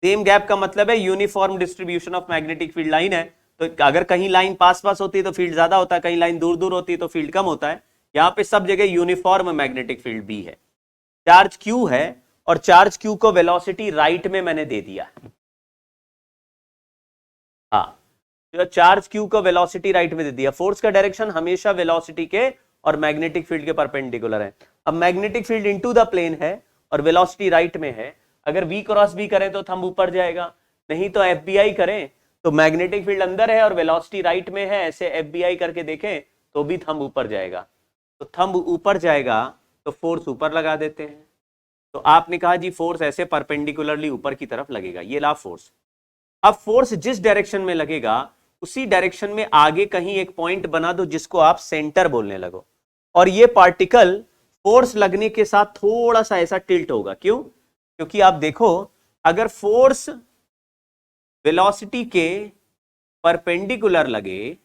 सेम गैप का मतलब है uniform distribution of magnetic field line है। तो अगर कहीं लाइन पास पास होती है तो फील्ड ज्यादा होता है, कहीं लाइन दूर दूर होती है तो फील्ड कम होता है। यहां पे सब जगह यूनिफॉर्म मैग्नेटिक फील्ड भी है। चार्ज क्यू है और चार्ज क्यू को वेलोसिटी राइट में मैंने दे दिया है। हाँ, तो चार्ज क्यू को वेलोसिटी राइट में दे दिया। फोर्स का डायरेक्शन हमेशा वेलोसिटी के और मैग्नेटिक फील्ड के परपेंडिकुलर है। अब magnetic field into the plane है और वेलोसिटी राइट में है। अगर वी क्रॉस बी करें तो थंब ऊपर जाएगा, नहीं तो एफबीआई करें तो मैग्नेटिक फील्ड अंदर है और वेलोसिटी राइट में है, ऐसे एफबीआई करके देखें तो भी थंब ऊपर जाएगा। तो थंब ऊपर जाएगा तो फोर्स ऊपर लगा देते हैं। तो आपने कहा जी फोर्स ऐसे परपेंडिकुलरली ऊपर की तरफ लगेगा, ये ला फोर्स। अब फोर्स जिस डायरेक्शन में लगेगा उसी डायरेक्शन में आगे कहीं एक पॉइंट बना दो जिसको आप सेंटर बोलने लगो, और ये पार्टिकल फोर्स लगने के साथ थोड़ा सा ऐसा टिल्ट होगा। क्यों? क्योंकि आप देखो, अगर फोर्स वेलोसिटी के परपेंडिकुलर लगे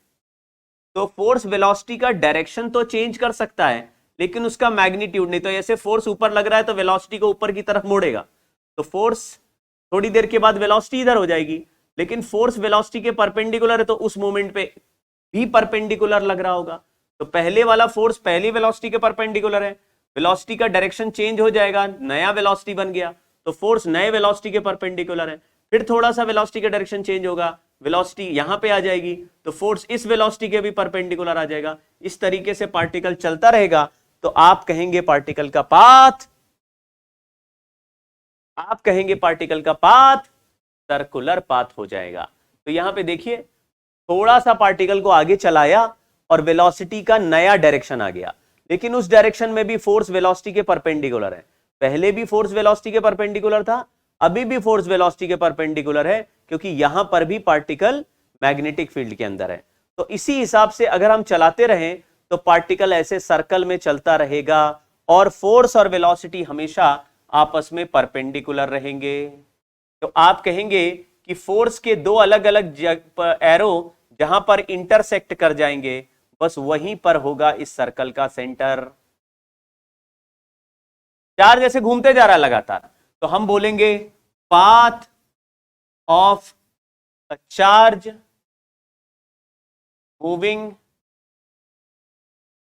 तो फोर्स वेलोसिटी का डायरेक्शन तो चेंज कर सकता है, लेकिन उसका मैग्नीट्यूड नहीं। तो ऐसे फोर्स ऊपर लग रहा है तो वेलोसिटी को ऊपर की तरफ मोड़ेगा, तो फोर्स थोड़ी देर के बाद वेलोसिटी इधर हो जाएगी। लेकिन फोर्स वेलोसिटी के परपेंडिकुलर है तो उस मोमेंट पे भी परपेंडिकुलर लग रहा होगा। तो पहले वाला फोर्स पहली वेलोसिटी के परपेंडिकुलर है, वेलोसिटी का डायरेक्शन चेंज हो जाएगा, नया वेलोसिटी बन गया, तो फोर्स नए वेलोसिटी के परपेंडिकुलर है। फिर थोड़ा सा वेलोसिटी का डायरेक्शन चेंज होगा, वेलोसिटी यहां पे आ जाएगी, तो फोर्स इस वेलोसिटी के भी परपेंडिकुलर आ जाएगा। इस तरीके से पार्टिकल चलता रहेगा, तो आप कहेंगे पार्टिकल का पाथ, आप कहेंगे पार्टिकल का पाथ सर्कुलर पाथ हो जाएगा। तो यहां पे देखिए, थोड़ा सा पार्टिकल को आगे चलाया और वेलोसिटी का नया डायरेक्शन आ गया, लेकिन उस डायरेक्शन में भी फोर्स वेलोसिटी के परपेंडिकुलर है। पहले भी फोर्स वेलोसिटी के परपेंडिकुलर था, अभी भी फोर्स वेलोसिटी के परपेंडिकुलर है, क्योंकि यहां पर भी पार्टिकल मैग्नेटिक फील्ड के अंदर है। तो इसी हिसाब से अगर हम चलाते रहें तो पार्टिकल ऐसे सर्कल में चलता रहेगा और फोर्स और वेलोसिटी हमेशा आपस में परपेंडिकुलर रहेंगे। तो आप कहेंगे कि फोर्स के दो अलग अलग एरो जहां पर इंटरसेक्ट कर जाएंगे, बस वहीं पर होगा इस सर्कल का सेंटर। चार्ज ऐसे घूमते जा रहा है लगातार, तो हम बोलेंगे path of a charge moving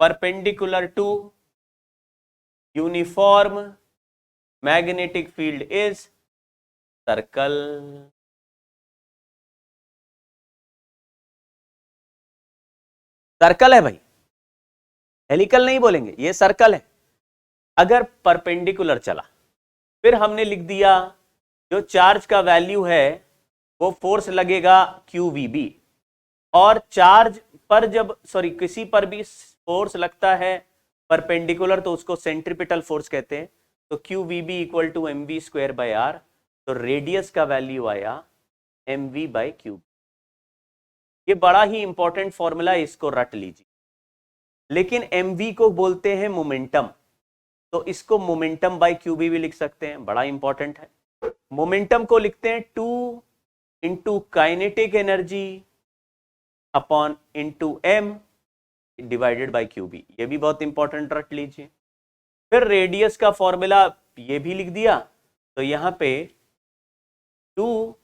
perpendicular to uniform magnetic field is circle. Circle है भाई, हेलिकल नहीं बोलेंगे, ये सर्कल है। अगर परपेंडिकुलर चला, फिर हमने लिख दिया जो चार्ज का वैल्यू है वो फोर्स लगेगा QVB, और चार्ज पर जब किसी पर भी फोर्स लगता है परपेंडिकुलर तो उसको सेंट्रीपिटल फोर्स कहते हैं। तो QVB इक्वल टू mv²/r, तो रेडियस का वैल्यू आया mv/क्यूब। ये बड़ा ही इंपॉर्टेंट फॉर्मूला, इसको रट लीजिए। लेकिन mv को बोलते हैं मोमेंटम, तो इसको मोमेंटम बाय QB भी लिख सकते हैं, बड़ा इंपॉर्टेंट है। मोमेंटम को लिखते हैं 2 into kinetic energy upon into m divided by QB, ये भी बहुत इंपॉर्टेंट रख लीजिए। फिर रेडियस का फॉर्मूला ये भी लिख दिया, तो यहां पे 2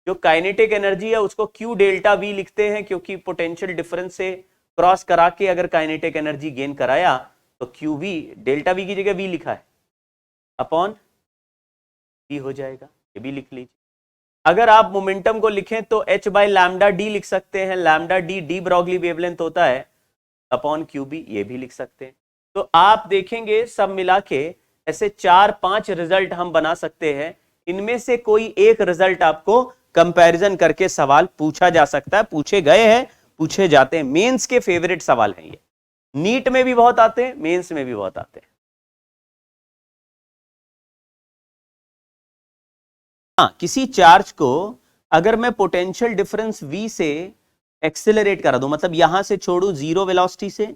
जो काइनेटिक एनर्जी है उसको Q डेल्टा V लिखते हैं, क्योंकि पोटेंशियल डिफरेंस से क्रॉस करा के अगर काइनेटिक एनर्जी गेन कराया तो QV डेल्टा V की जगह V लिखा है अपॉन V हो जाएगा, ये भी लिख लीजिए। अगर आप मोमेंटम को लिखें तो h/λd लिख सकते हैं, लैम्डा डी ब्रॉगली वेवलेंथ होता है अपॉन QB, ये भी लिख सकते हैं। तो आप देखेंगे सब मिला के ऐसे 4-5 रिजल्ट हम बना सकते हैं। इनमें से कोई एक रिजल्ट आपको कंपैरिजन करके सवाल पूछा जा सकता है, पूछे गए हैं, पूछे जाते हैं। मेंस के फेवरेट सवाल हैं ये, नीट में भी बहुत आते हैं, मेंस में भी बहुत आते हैं। हाँ, किसी चार्ज को अगर मैं पोटेंशियल डिफरेंस V से एक्सेलरेट करा दूं, मतलब यहां से छोड़ू 0 वेलोसिटी से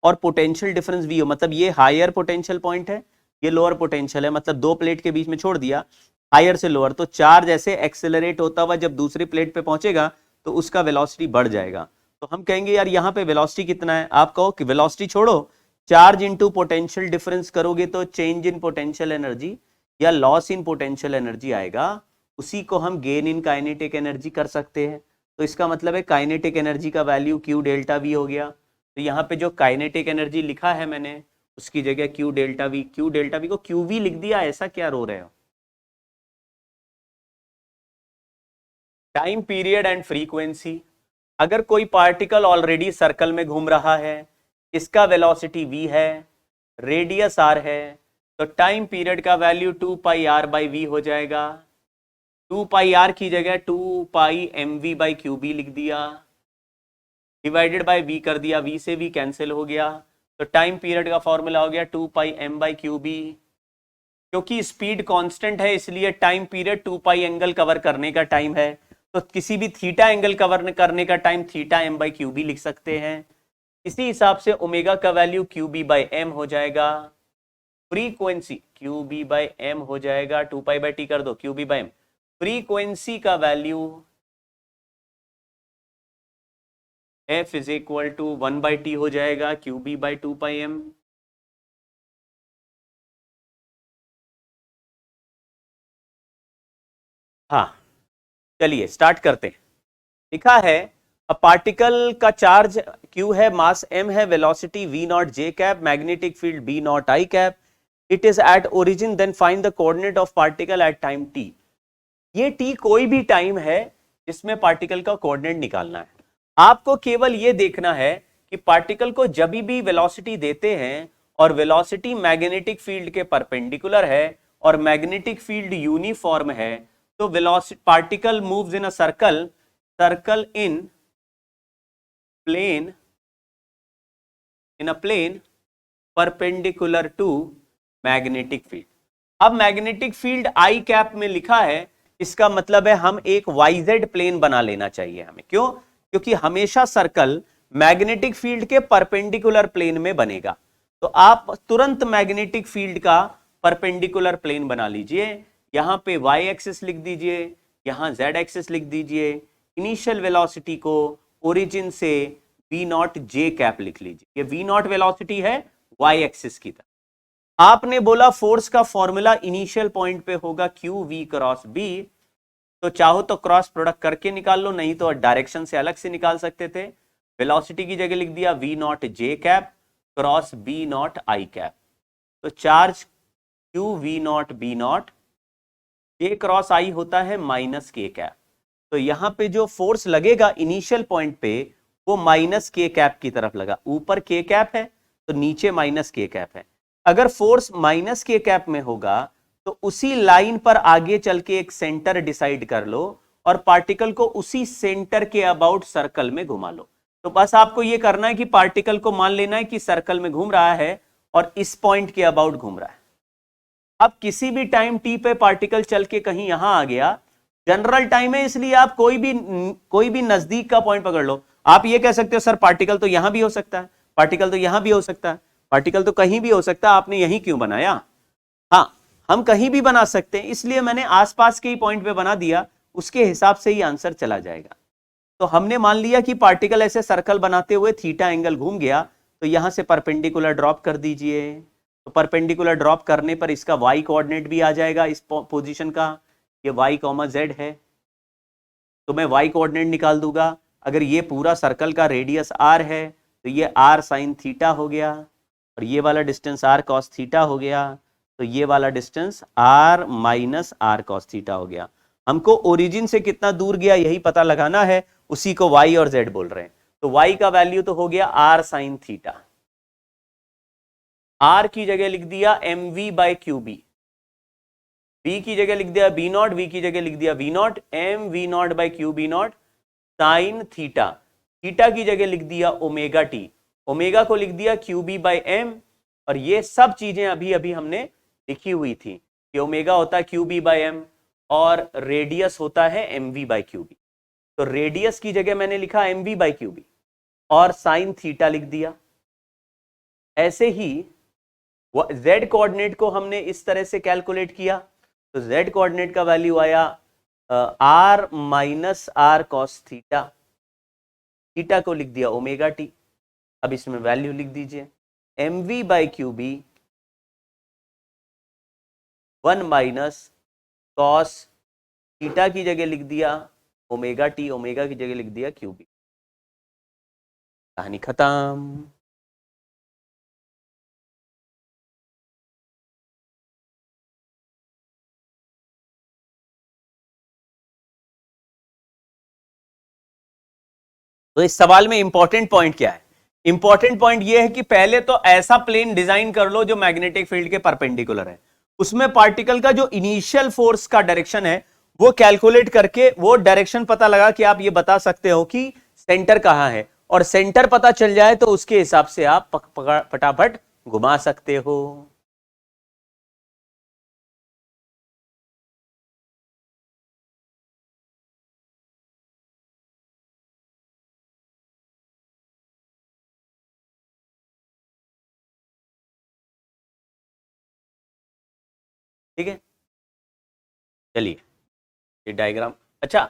और पोटेंशियल डिफरेंस V हो, मतलब ये हायर पोटेंशियल पॉइंट है, ये लोअर पोटेंशियल है, मतलब दो प्लेट के बीच में छोड़ दिया हायर से लोअर, तो चार्ज ऐसे एक्सेलरेट होता हुआ जब दूसरी प्लेट पे पहुंचेगा तो उसका वेलोसिटी बढ़ जाएगा। तो हम कहेंगे यार यहाँ पे वेलोसिटी कितना है, आप कहो कि वेलोसिटी छोड़ो, चार्ज इंटू पोटेंशियल डिफरेंस करोगे तो चेंज इन पोटेंशियल एनर्जी या लॉस इन पोटेंशियल एनर्जी आएगा, उसी को हम गेन इन काइनेटिक एनर्जी कर सकते हैं। तो इसका मतलब है काइनेटिक एनर्जी का वैल्यू Q डेल्टा V हो गया। तो यहाँ पे जो काइनेटिक एनर्जी लिखा है मैंने, उसकी जगह Q डेल्टा V को QV लिख दिया, ऐसा क्या रो रहे हो। टाइम पीरियड एंड फ्रीक्वेंसी, अगर कोई पार्टिकल ऑलरेडी सर्कल में घूम रहा है, इसका वेलोसिटी V है, रेडियस R है, तो टाइम पीरियड का वैल्यू 2πr/v हो जाएगा। 2πr की जगह 2πmv/QB लिख दिया, डिवाइडेड बाय V कर दिया, V से V कैंसिल हो गया, तो टाइम पीरियड का फॉर्मूला हो गया 2πm/QB। क्योंकि स्पीड कांस्टेंट है इसलिए टाइम पीरियड 2π एंगल कवर करने का टाइम है, तो किसी भी थीटा एंगल कवर करने का टाइम θm/QB लिख सकते हैं। इसी हिसाब से ओमेगा का वैल्यू QB/m हो जाएगा, फ्रीक्वेंसी QB/m हो जाएगा, 2π/t कर दो QB/m, फ्रीक्वेंसी का value F is equal to 1/t हो जाएगा QB/2πm। हाँ, चलिए स्टार्ट करते हैं। लिखा है अ पार्टिकल का चार्ज Q है, मास m है, velocity v not j cap, magnetic field b not I cap, it is at origin, then find the coordinate of particle at time t। ये t कोई भी time है जिसमें particle का coordinate निकालना है। आपको केवल ये देखना है कि पार्टिकल को जब भी वेलोसिटी देते हैं और वेलोसिटी मैग्नेटिक फील्ड के परपेंडिकुलर है और मैग्नेटिक फील्ड यूनिफॉर्म है, तो velocity particle moves in a circle in plane perpendicular to magnetic field. अब मैग्नेटिक फील्ड आई कैप में लिखा है, इसका मतलब है हम एक वाईजेड प्लेन बना लेना चाहिए हमें। क्यों? क्योंकि हमेशा सर्कल मैग्नेटिक फील्ड के परपेंडिकुलर प्लेन में बनेगा। तो आप तुरंत मैग्नेटिक फील्ड का परपेंडिकुलर प्लेन बना लीजिए। यहां पे वाई एक्सिस लिख दीजिए, यहां जेड एक्सिस लिख दीजिए। इनिशियल वेलोसिटी को ओरिजिन से v नॉट j कैप लिख लीजिए। ये v नॉट वेलोसिटी है वाई एक्सिस की तरफ। आपने बोला फोर्स का फॉर्मूला इनिशियल पॉइंट पे होगा q v क्रॉस b, तो चाहो तो क्रॉस प्रोडक्ट करके निकाल लो, नहीं तो डायरेक्शन से अलग से निकाल सकते थे। वेलोसिटी की जगह लिख दिया v not j cap cross b not I cap. तो charge q v naught b naught j cross I होता है माइनस k कैप। तो यहां पे जो फोर्स लगेगा इनिशियल पॉइंट पे वो माइनस k कैप की तरफ लगा। ऊपर k कैप है तो नीचे माइनस k कैप है। अगर फोर्स माइनस k कैप में होगा तो उसी लाइन पर आगे चल के एक सेंटर डिसाइड कर लो और पार्टिकल को उसी सेंटर के अबाउट सर्कल में घुमा लो। तो बस आपको यह करना है कि पार्टिकल को मान लेना है कि सर्कल में घूम रहा है और इस पॉइंट के अबाउट घूम रहा है। अब किसी भी टाइम t पे पार्टिकल चल के कहीं यहां आ गया, जनरल टाइम है इसलिए आप कोई भी नजदीक का पॉइंट पकड़ लो। आप ये कह सकते हो सर पार्टिकल तो यहां भी हो सकता है, पार्टिकल तो यहां भी हो सकता है, पार्टिकल तो कहीं भी हो सकता है, आपने यहीं क्यों बनाया? हाँ, हम कहीं भी बना सकते हैं, इसलिए मैंने आसपास के ही पॉइंट पे बना दिया, उसके हिसाब से ही आंसर चला जाएगा। तो हमने मान लिया कि पार्टिकल ऐसे सर्कल बनाते हुए थीटा एंगल घूम गया, तो यहां से परपेंडिकुलर ड्रॉप कर दीजिए। तो परपेंडिकुलर ड्रॉप करने पर इसका वाई कोऑर्डिनेट भी आ जाएगा इस पोजीशन का, ये वाई कॉमा जेड है, तो मैं वाई कोऑर्डिनेट निकाल दूंगा। अगर ये पूरा सर्कल का रेडियस आर है तो ये आर साइन थीटा हो गया, और ये वाला डिस्टेंस आर कॉस थीटा हो गया, तो ये वाला distance R minus R cos theta हो गया। हमको ओरिजिन से कितना दूर गया यही पता लगाना है, उसी को वाई और जेड बोल रहे हैं। तो वाई का वैल्यू तो हो गया आर साइन थीटा, आर की जगह लिख दिया M V by Q B, v की जगह लिख दिया b नॉट, v की जगह लिख दिया v nought, M V nought by Q B nought sine theta, theta की जगह लिख दिया ओमेगा टी, ओमेगा को लिख दिया क्यू बी बाई एम। और ये सब चीजें अभी अभी हमने लिखी हुई थी कि ओमेगा होता है क्यू बी बाई एम और रेडियस होता है M V by Q B. तो रेडियस की जगह मैंने लिखा M V by Q B और साइन थीटा लिख दिया। ऐसे ही z कोऑर्डिनेट को हमने इस तरह से कैलकुलेट किया, तो z कोऑर्डिनेट का वैल्यू आया r minus R cos theta, theta को लिख दिया ओमेगा टी। अब इसमें वैल्यू लिख दीजिए M V by Q B 1 minus cos theta की जगह लिख दिया ओमेगा टी, ओमेगा की जगह लिख दिया क्यू बी। कहानी खत्म। तो इस सवाल में इंपॉर्टेंट पॉइंट क्या है? इंपॉर्टेंट पॉइंट यह है कि पहले तो ऐसा प्लेन डिजाइन कर लो जो मैग्नेटिक फील्ड के परपेंडिकुलर है, उसमें पार्टिकल का जो इनिशियल फोर्स का डायरेक्शन है वो कैलकुलेट करके वो डायरेक्शन पता लगा कि आप ये बता सकते हो कि सेंटर कहां है, और सेंटर पता चल जाए तो उसके हिसाब से आप फटाफट घुमा सकते हो। ठीक है, चलिए ये डायग्राम। अच्छा,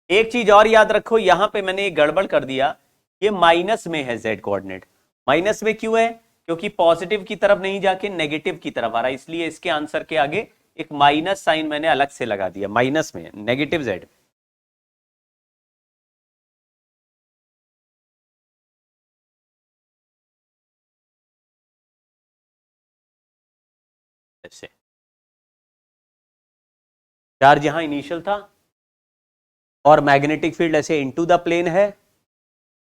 एक चीज और याद रखो, यहां पे मैंने एक गड़बड़ कर दिया ये माइनस में है z कोऑर्डिनेट। माइनस में क्यों है? क्योंकि पॉजिटिव की तरफ नहीं जाके नेगेटिव की तरफ आ रहा है, इसलिए इसके आंसर के आगे एक माइनस साइन मैंने अलग से लगा दिया, माइनस में नेगेटिव z। ऐसे चार्ज यहां इनिशियल था और मैग्नेटिक फील्ड ऐसे इनटू द प्लेन है।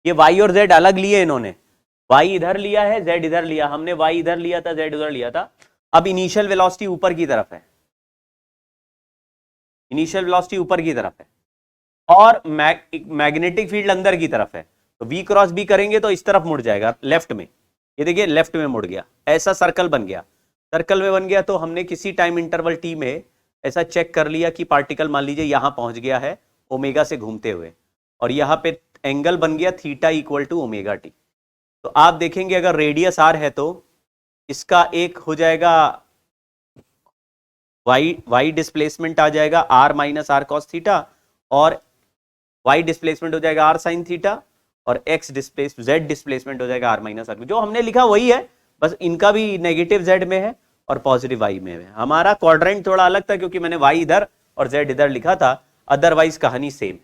ये y और z अलग लिए इन्होंने, y इधर लिया है, z इधर लिया, हमने y इधर लिया था, z उधर लिया था। अब इनिशियल वेलोसिटी ऊपर की तरफ है, इनिशियल वेलोसिटी ऊपर की तरफ है और मैग्नेटिक फील्ड अंदर की तरफ है, तो v क्रॉस b करेंगे तो इस तरफ मुड़ जाएगा लेफ्ट में। ये देखिए लेफ्ट में मुड़ गया, ऐसा सर्कल बन गया। सर्कल में बन गया तो हमने किसी टाइम इंटरवल t में ऐसा चेक कर लिया कि पार्टिकल मान लीजिए यहां पहुंच गया है ओमेगा से घूमते हुए, और यहां पे एंगल बन गया theta equal to omega T. तो आप देखेंगे अगर रेडियस r है तो इसका एक हो जाएगा y डिस्प्लेसमेंट आ जाएगा r minus R cos theta, और y डिस्प्लेसमेंट हो जाएगा r साइन थीटा, और x z डिस्प्लेसमेंट हो जाएगा r माइनस आर। जो हमने लिखा वही है, बस इनका भी नेगेटिव z में है और पॉजिटिव y में है। हमारा क्वाड्रेंट थोड़ा अलग था क्योंकि मैंने y इधर और z इधर लिखा था, अदरवाइज कहानी सेम।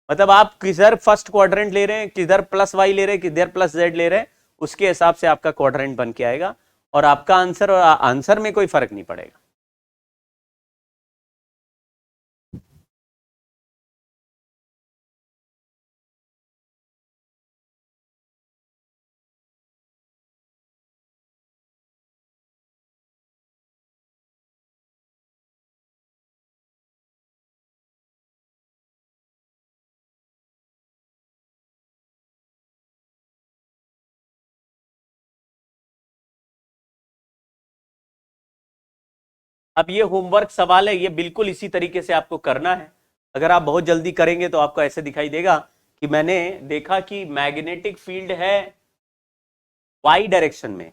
मतलब आप किधर फर्स्ट क्वाड्रेंट ले रहे हैं, किधर प्लस y ले रहे हैं, किधर प्लस z ले रहे हैं, उसके हिसाब से आपका क्वाड्रेंट बन के आएगा और आपका आंसर और आंसर में कोई फर्क नहीं पड़ेगा। अब ये होमवर्क सवाल है, ये बिल्कुल इसी तरीके से आपको करना है। अगर आप बहुत जल्दी करेंगे तो आपको ऐसे दिखाई देगा कि मैंने देखा कि मैग्नेटिक फील्ड है y डायरेक्शन में,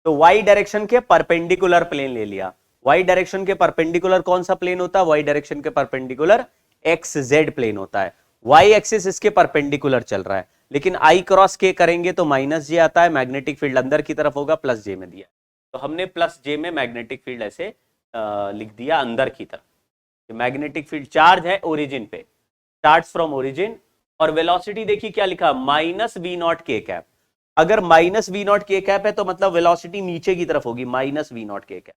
तो y डायरेक्शन के परपेंडिकुलर प्लेन ले लिया। y डायरेक्शन के परपेंडिकुलर कौन सा प्लेन होता है? y डायरेक्शन के परपेंडिकुलर xz प्लेन होता है। y एक्सिस इसके परपेंडिकुलर चल रहा है, लेकिन i क्रॉस k करेंगे तो माइनस जे आता है, मैग्नेटिक फील्ड अंदर की तरफ होगा, प्लस जे में दिया, तो हमने प्लस जे में मैग्नेटिक फील्ड ऐसे लिख दिया अंदर की तरफ। मैग्नेटिक फील्ड चार्ज है ओरिजिन पे, स्टार्ट्स फ्रॉम ओरिजिन, और वेलोसिटी देखिए क्या लिखा, माइनस वी नॉट के कैप। अगर माइनस वी नॉट के कैप है तो मतलब वेलोसिटी नीचे की तरफ होगी, माइनस वी नॉट के कैप।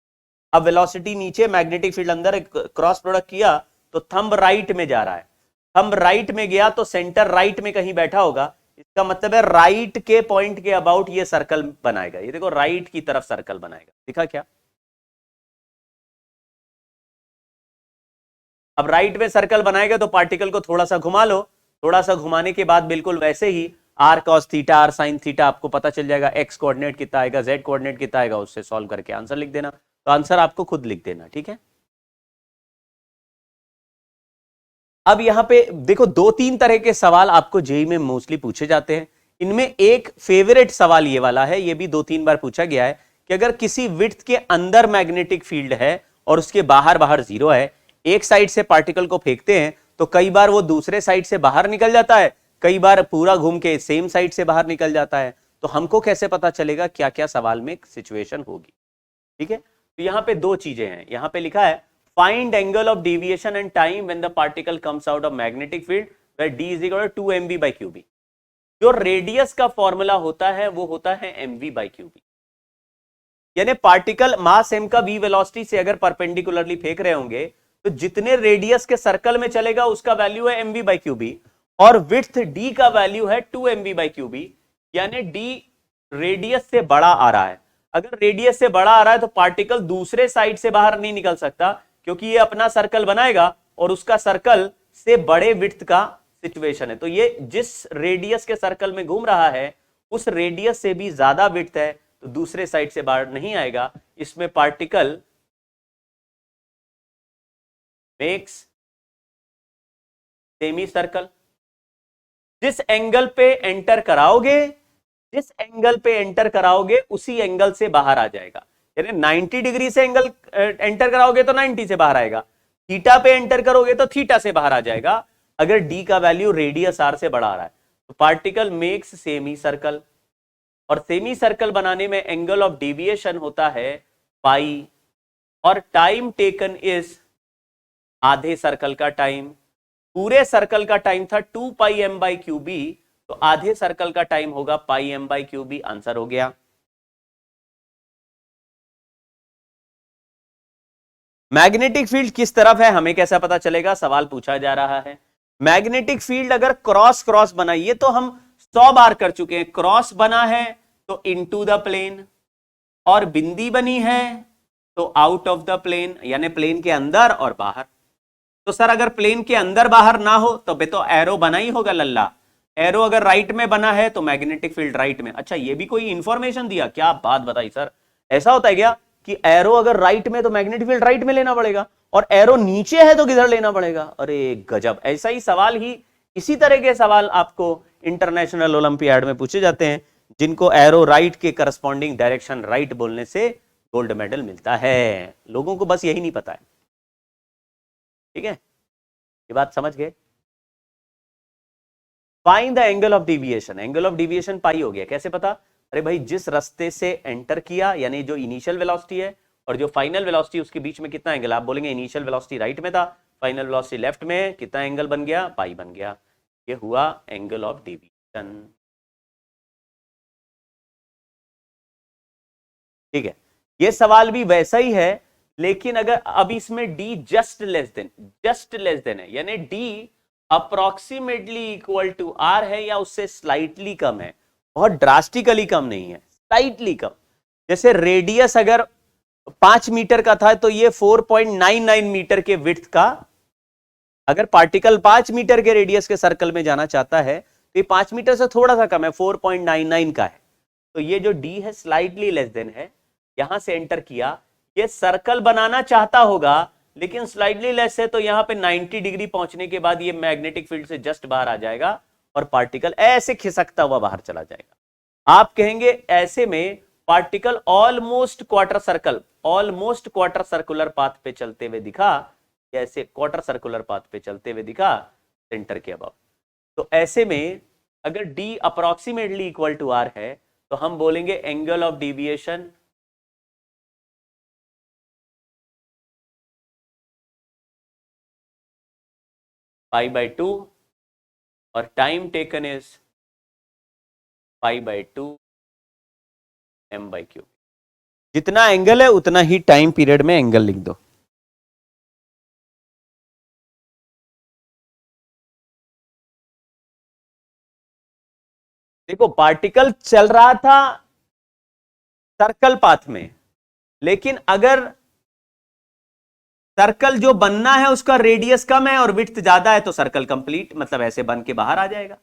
अब वेलोसिटी नीचे, मैग्नेटिक फील्ड अंदर, क्रॉस प्रोडक्ट किया तो थंब राइट में जा रहा है, थंब राइट में गया तो सेंटर राइट में कहीं बैठा होगा, इसका मतलब है राइट के पॉइंट के अबाउट ये सर्कल बनाएगा। ये देखो राइट की तरफ सर्कल बनाएगा, दिखा क्या? अब राइट में सर्कल बनाएगा तो पार्टिकल को थोड़ा सा घुमा लो, थोड़ा सा घुमाने के बाद बिल्कुल वैसे ही r cos theta, r sin theta आपको पता चल जाएगा, x कोऑर्डिनेट कितना आएगा, z कोऑर्डिनेट कितना आएगा, उससे सॉल्व करके आंसर लिख देना। तो आंसर आपको खुद लिख देना, ठीक है। अब यहां पे देखो दो तीन तरह के सवाल आपको जेईई में मोस्टली पूछे जाते हैं। इनमें एक फेवरेट सवाल ये वाला है, ये भी 2-3 बार पूछा गया है कि अगर किसी विड्थ के अंदर मैग्नेटिक फील्ड है और उसके बाहर बाहर जीरो है, एक साइड से पार्टिकल को फेंकते हैं तो कई बार वो दूसरे साइड से बाहर निकल जाता है, कई बार पूरा घूम के सेम साइड से बाहर निकल जाता है। तो हमको कैसे पता चलेगा क्या क्या सवाल में सिचुएशन होगी, ठीक है। तो यहाँ पे दो चीजें हैं, यहाँ पे लिखा है find angle of deviation and time when the particle comes out of magnetic field where d is equal to 2 mv/qb। जो रेडियस का फॉर्मूला होता है वो होता है mv/qb, यानी पार्टिकल मास m का v वेलोसिटी से अगर परपेंडिकुलरली फेंक रहे होंगे तो जितने रेडियस के सर्कल में चलेगा उसका वैल्यू है mv/qb, और विड्थ d का वैल्यू है 2 mv/qb, यानी d रेडियस से बड़ा आ रहा है। अगर रेडियस से बड़ा आ रहा है तो पार्टिकल दूसरे साइड से बाहर नहीं निकल सकता, क्योंकि ये अपना सर्कल बनाएगा और उसका सर्कल से बड़े विड्थ का सिचुएशन है। तो ये जिस रेडियस के सर्कल में घूम रहा है उस रेडियस से भी ज्यादा विड्थ है, तो दूसरे साइड से बाहर नहीं आएगा। इसमें पार्टिकल मेक्स सेमी सर्कल। जिस एंगल पे एंटर कराओगे, जिस एंगल पे एंटर कराओगे उसी एंगल से बाहर आ जाएगा। यानी 90 डिग्री से एंगल एंटर कराओगे तो 90 से बाहर आएगा, थीटा पे एंटर करोगे तो थीटा से बाहर आ जाएगा। अगर डी का वैल्यू रेडियस आर से बड़ा आ रहा है तो पार्टिकल मेक्स सेमी सर्कल, और सेमी सर्कल बनाने में एंगल ऑफ डेविएशन होता है पाई, और टाइम टेकन इज आधे सर्कल का टाइम। पूरे सर्कल का टाइम था 2 pi M by Q B, तो आधे सर्कल का टाइम होगा pi M by Q B. Answer हो गया। मैग्नेटिक फील्ड किस तरफ है हमें कैसा पता चलेगा, सवाल पूछा जा रहा है। मैग्नेटिक फील्ड अगर क्रॉस क्रॉस बनाइए तो हम 100 बार कर चुके हैं। क्रॉस बना है तो इनटू द प्लेन, और बिंदी बनी है तो आउट ऑफ द प्लेन, यानी प्लेन के अंदर और बाहर। तो सर अगर प्लेन के अंदर बाहर ना हो तो बे तो एरो बना ही होगा लल्ला। एरो अगर राइट में बना है तो मैग्नेटिक फील्ड राइट में। अच्छा ये भी कोई इंफॉर्मेशन दिया, क्या बात बताई सर। ऐसा होता है क्या कि एरो अगर राइट में तो मैग्नेटिक फील्ड राइट में लेना पड़ेगा, और एरो नीचे है तो किधर लेना पड़ेगा। अरे गजब, ऐसा ही सवाल ही, इसी तरह के सवाल आपको इंटरनेशनल ओलंपियाड में पूछे जाते हैं, जिनको एरो राइट के करस्पॉन्डिंग डायरेक्शन राइट बोलने से गोल्ड मेडल मिलता है। लोगों को बस यही नहीं पता है। ठीक है, ये बात समझ गए। Find the angle of deviation. Angle of deviation pi हो गया, कैसे पता। अरे भाई जिस रास्ते से एंटर किया, यानी जो इनिशियल वेलोसिटी है और जो फाइनल वेलोसिटी, उसके बीच में कितना एंगल। आप बोलेंगे इनिशियल वेलोसिटी राइट में था, फाइनल वेलोसिटी लेफ्ट में, कितना एंगल बन गया, पाई बन गया। ये हुआ एंगल ऑफ डेविएशन। ठीक है, ये सवाल भी वैसा ही है, लेकिन अगर अब इसमें डी जस्ट लेस देन है, यानी D approximately equal to R है या उससे स्लाइटली कम है, बहुत ड्रास्टिकली कम नहीं है, स्लाइटली कम। जैसे रेडियस अगर 5 मीटर का था तो ये 4.99 मीटर के विड्थ का, अगर पार्टिकल 5 मीटर के रेडियस के सर्कल में जाना चाहता है तो ये 5 मीटर से थोड़ा सा कम है, 4.99 का है। तो ये जो डी है स्लाइटली लेस देन है। यहां से एंटर किया, ये सर्कल बनाना चाहता होगा लेकिन स्लाइटली लेस है, तो यहां पे 90 डिग्री पहुंचने के बाद ये मैग्नेटिक फील्ड से जस्ट बाहर आ जाएगा और पार्टिकल ऐसे खिसकता हुआ बाहर चला जाएगा। आप कहेंगे ऐसे में particle almost quarter circular path पे चलते हुए दिखा, ऐसे क्वार्टर सर्कुलर पाथ पे चलते हुए दिखा सेंटर के अबव। तो ऐसे में अगर D approximately equal to R है तो हम बोलेंगे angle of deviation pi by 2 और time taken is pi by 2 M by Q. जितना एंगल है उतना ही टाइम पीरियड में एंगल लिख दो। देखो पार्टिकल चल रहा था सर्कल पाथ में, लेकिन अगर सर्कल जो बनना है उसका रेडियस कम है और विड्थ ज्यादा है तो सर्कल कंप्लीट, मतलब ऐसे बन के बाहर आ जाएगा।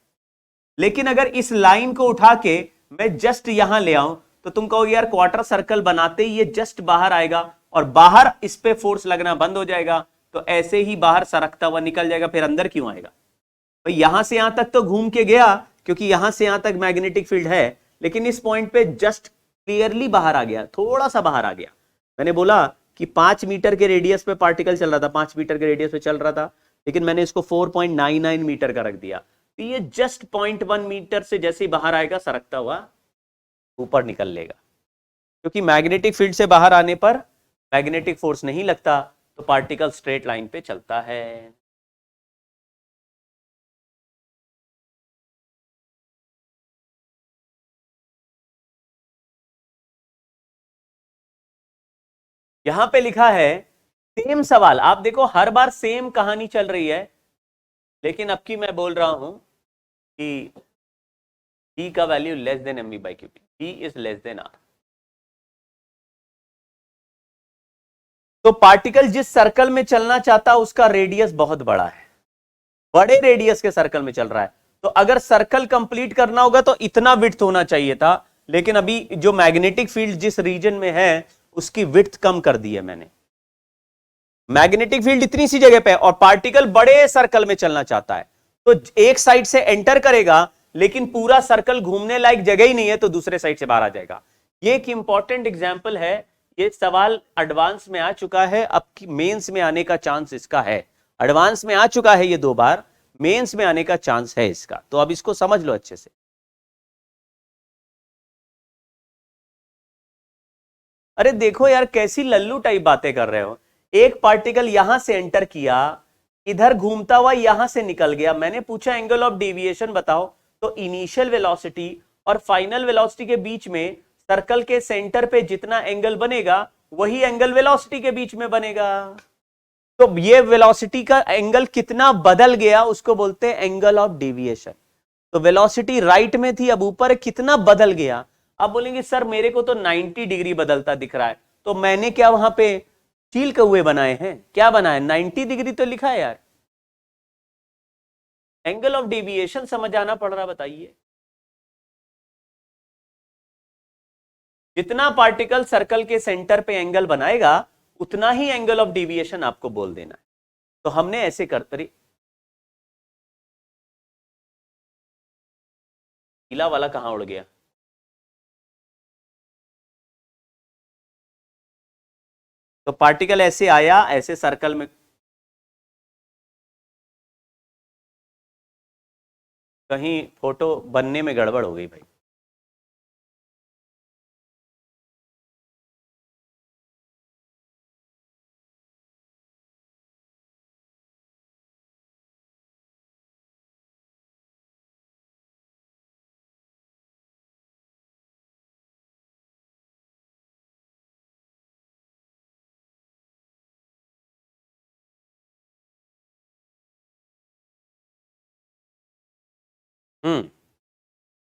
लेकिन अगर इस लाइन को उठा के मैं जस्ट यहां ले आऊं तो तुम कहोगे यार क्वार्टर सर्कल बनाते ही ये जस्ट बाहर आएगा और बाहर इस पे फोर्स लगना बंद हो जाएगा, तो ऐसे ही बाहर सरकता हुआ निकल जाएगा, फिर अंदर क्यों आएगा। तो यहां से यहां तक तो घूम के गया क्योंकि यहां से यहां तक मैग्नेटिक फील्ड है, लेकिन इस पॉइंट पे जस्ट क्लियरली बाहर आ गया, थोड़ा सा बाहर आ गया। मैंने बोला कि 5 मीटर के रेडियस पे पार्टिकल चल रहा था, 5 मीटर के रेडियस पे चल रहा था, लेकिन मैंने इसको 4.99 मीटर का रख दिया, तो ये जस्ट 0.1 मीटर से जैसे ही बाहर आएगा सरकता हुआ ऊपर निकल लेगा, क्योंकि मैग्नेटिक फील्ड से बाहर आने पर मैग्नेटिक फोर्स नहीं लगता, तो पार्टिकल स्ट्रेट लाइन पे चलता है। यहां पे लिखा है सेम सवाल, आप देखो हर बार सेम कहानी चल रही है, लेकिन अब की मैं बोल रहा हूं कि E का value less than mv by Q T, E is less than r। तो पार्टिकल जिस सर्कल में चलना चाहता उसका रेडियस बहुत बड़ा है, बड़े रेडियस के सर्कल में चल रहा है, तो अगर सर्कल कंप्लीट करना होगा तो इतना विड्थ होना चाहिए था, लेकिन अभी जो मैग्नेटिक फील्ड जिस रीजन में है उसकी विड्थ कम कर दी है मैंने। मैग्नेटिक फील्ड इतनी सी जगह पे और पार्टिकल बड़े सर्कल में चलना चाहता है, तो एक साइड से एंटर करेगा लेकिन पूरा सर्कल घूमने लायक जगह ही नहीं है, तो दूसरे साइड से बाहर आ जाएगा। ये एक इंपॉर्टेंट एग्जांपल है, ये सवाल एडवांस में आ चुका है, अब मेंस में आने का चांस इसका है। एडवांस में आ चुका है ये 2 बार, मेंस में आने का चांस है इसका, तो अब इसको समझ लो अच्छे से। अरे देखो यार कैसी लल्लू टाइप बातें कर रहे हो। एक पार्टिकल यहां से एंटर किया, इधर घूमता हुआ यहां से निकल गया, मैंने पूछा एंगल ऑफ डेविएशन बताओ, तो इनिशियल वेलोसिटी और फाइनल वेलोसिटी के बीच में सर्कल के सेंटर पे जितना एंगल बनेगा वही एंगल वेलोसिटी के बीच में बनेगा। तो ये वेलोसिटी का एंगल कितना बदल गया उसको बोलते हैं एंगल ऑफ डेविएशन। तो वेलोसिटी राइट में थी, अब ऊपर कितना बदल गया। अब बोलेंगे सर मेरे को तो 90 डिग्री बदलता दिख रहा है, तो मैंने क्या वहां पे चील कौए बनाए हैं, क्या बनाए, 90 डिग्री तो लिखा है यार। एंगल ऑफ डेविएशन समझ आना पड़ रहा, बताइए। जितना पार्टिकल सर्कल के सेंटर पे एंगल बनाएगा उतना ही एंगल ऑफ डेविएशन आपको बोल देना है। तो हमने ऐसे करते, पीला वाला कहां उड़ गया, तो पार्टिकल ऐसे आया, ऐसे सर्कल में, कहीं फोटो बनने में गड़बड़ हो गई भाई।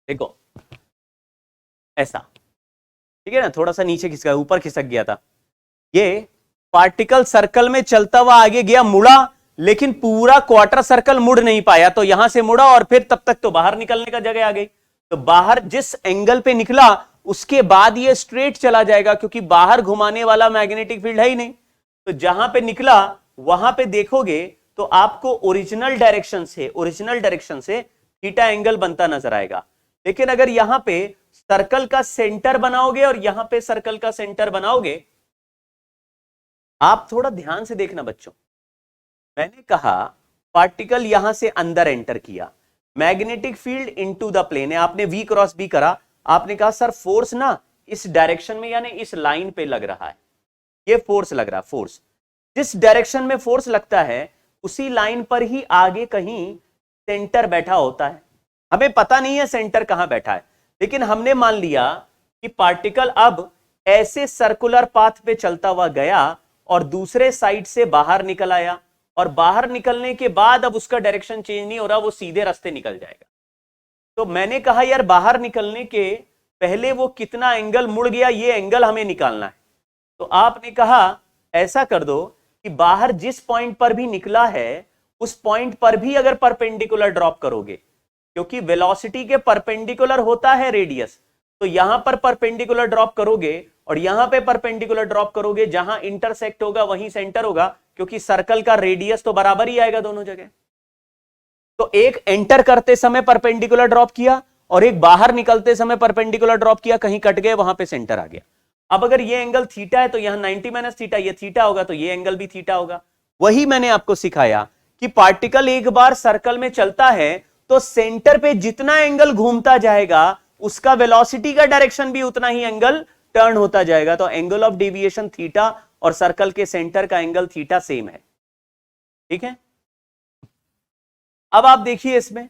देखो ऐसा, ठीक है ना, थोड़ा सा नीचे खिसका, ऊपर खिसक गया था। ये पार्टिकल सर्कल में चलता हुआ आगे गया, मुड़ा, लेकिन पूरा क्वार्टर सर्कल मुड़ नहीं पाया, तो यहां से मुड़ा और फिर तब तक तो बाहर निकलने का जगह आ गई। तो बाहर जिस एंगल पे निकला उसके बाद ये स्ट्रेट चला जाएगा, क्योंकि बाहर घुमाने वाला मैग्नेटिक फील्ड है ही नहीं। तो जहां पे निकला वहां पे देखोगे तो आपको ओरिजिनल डायरेक्शन से थीटा एंगल बनता नजर आएगा। लेकिन अगर यहां पे सर्कल का सेंटर बनाओगे और यहां पे सर्कल का सेंटर बनाओगे, आप थोड़ा ध्यान से देखना बच्चों, मैंने कहा पार्टिकल यहां से अंदर एंटर किया, magnetic field into the plane है, आपने वी क्रॉस बी करा, आपने कहा सर फोर्स ना इस डायरेक्शन में यानी इस लाइन पे लग रहा है, ये फोर्स लग रहा है। फोर्स जिस डायरेक्शन में फोर्स लगता है उसी लाइन पर ही आगे कहीं सेंटर बैठा होता है। हमें पता नहीं है सेंटर कहां बैठा है, लेकिन हमने मान लिया कि पार्टिकल अब ऐसे सर्कुलर पाथ पे चलता हुआ गया और दूसरे साइड से बाहर निकल आया, और बाहर निकलने के बाद अब उसका डायरेक्शन चेंज नहीं हो रहा, वो सीधे रास्ते निकल जाएगा। तो मैंने कहा यार बाहर निकलने के पहले वो कितना एंगल मुड़ गया, ये एंगल हमें निकालना है। तो आपने कहा ऐसा कर दो कि बाहर जिस पॉइंट पर भी निकला है उस पॉइंट पर भी अगर परपेंडिकुलर ड्रॉप करोगे, क्योंकि वेलोसिटी के परपेंडिकुलर होता है रेडियस, तो यहां पर परपेंडिकुलर ड्रॉप करोगे और यहां पे परपेंडिकुलर ड्रॉप करोगे, जहां इंटरसेक्ट होगा वहीं सेंटर होगा, क्योंकि सर्कल का रेडियस तो बराबर ही आएगा दोनों जगह। तो एक एंटर करते समय परपेंडिकुलर ड्रॉप किया और एक बाहर निकलते समय परपेंडिकुलर ड्रॉप किया, कहीं कट गए वहां पे सेंटर आ गया। अब अगर ये एंगल थीटा है तो यहां 90 माइनस थीटा, ये थीटा होगा तो ये एंगल भी थीटा होगा। वही मैंने आपको सिखाया कि पार्टिकल एक बार सर्कल में चलता है तो सेंटर पे जितना एंगल घूमता जाएगा उसका वेलोसिटी का डायरेक्शन भी उतना ही एंगल टर्न होता जाएगा। तो एंगल ऑफ डेविएशन थीटा और सर्कल के सेंटर का एंगल थीटा सेम है, ठीक है। अब आप देखिए इसमें,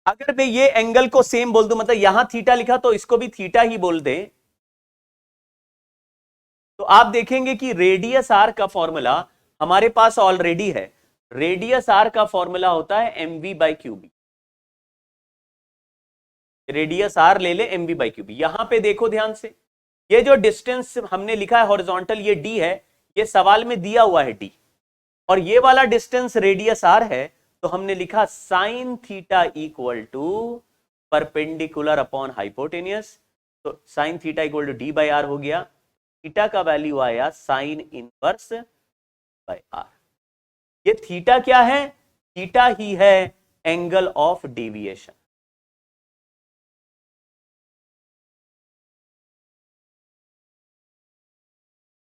अगर मैं ये एंगल को सेम बोल दूं, मतलब यहां थीटा लिखा तो इसको भी थीटा ही बोल दें, तो आप देखेंगे कि रेडियस आर का फॉर्मूला हमारे पास ऑलरेडी है। रेडियस आर का फॉर्मूला होता है mv by QB. Radius R ले ले mv बाई क्यूबी। यहां पे देखो ध्यान से, ये जो डिस्टेंस हमने लिखा है हॉरिजॉन्टल, ये d है, ये सवाल में दिया हुआ है d, और ये वाला डिस्टेंस रेडियस आर है, तो हमने लिखा sine theta equal to perpendicular upon hypotenuse. तो sine theta equal to d by r हो गया, थीटा का वैल्यू आया साइन इनवर्स बाय आर। ये थीटा क्या है, थीटा ही है एंगल ऑफ डेविएशन।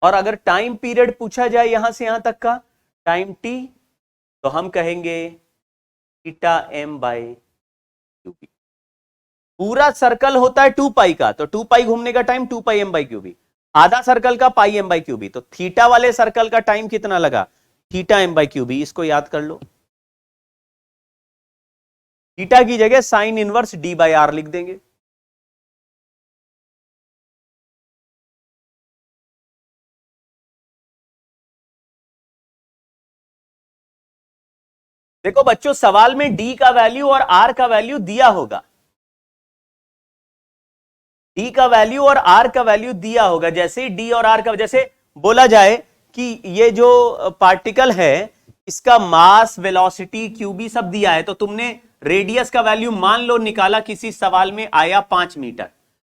और अगर टाइम पीरियड पूछा जाए यहां से यहां तक का टाइम t, तो हम कहेंगे थीटा एम बाय क्यूबी। पूरा सर्कल होता है 2 पाई का, तो 2 पाई घूमने का time 2 pi M by QB, आधा सर्कल का पाई एम बाई क्यूबी, तो थीटा वाले सर्कल का टाइम कितना लगा, थीटा एम बाई क्यूबी। इसको याद कर लो, थीटा की जगह sine inverse D by R लिख देंगे। देखो बच्चों, सवाल में डी का वैल्यू और आर का वैल्यू दिया होगा, डी का वैल्यू और आर का वैल्यू दिया होगा। जैसे डी और आर का, जैसे बोला जाए कि ये जो पार्टिकल है इसका मास, वेलोसिटी, क्यूबी सब दिया है, तो तुमने रेडियस का वैल्यू मान लो निकाला, किसी सवाल में आया 5 मीटर,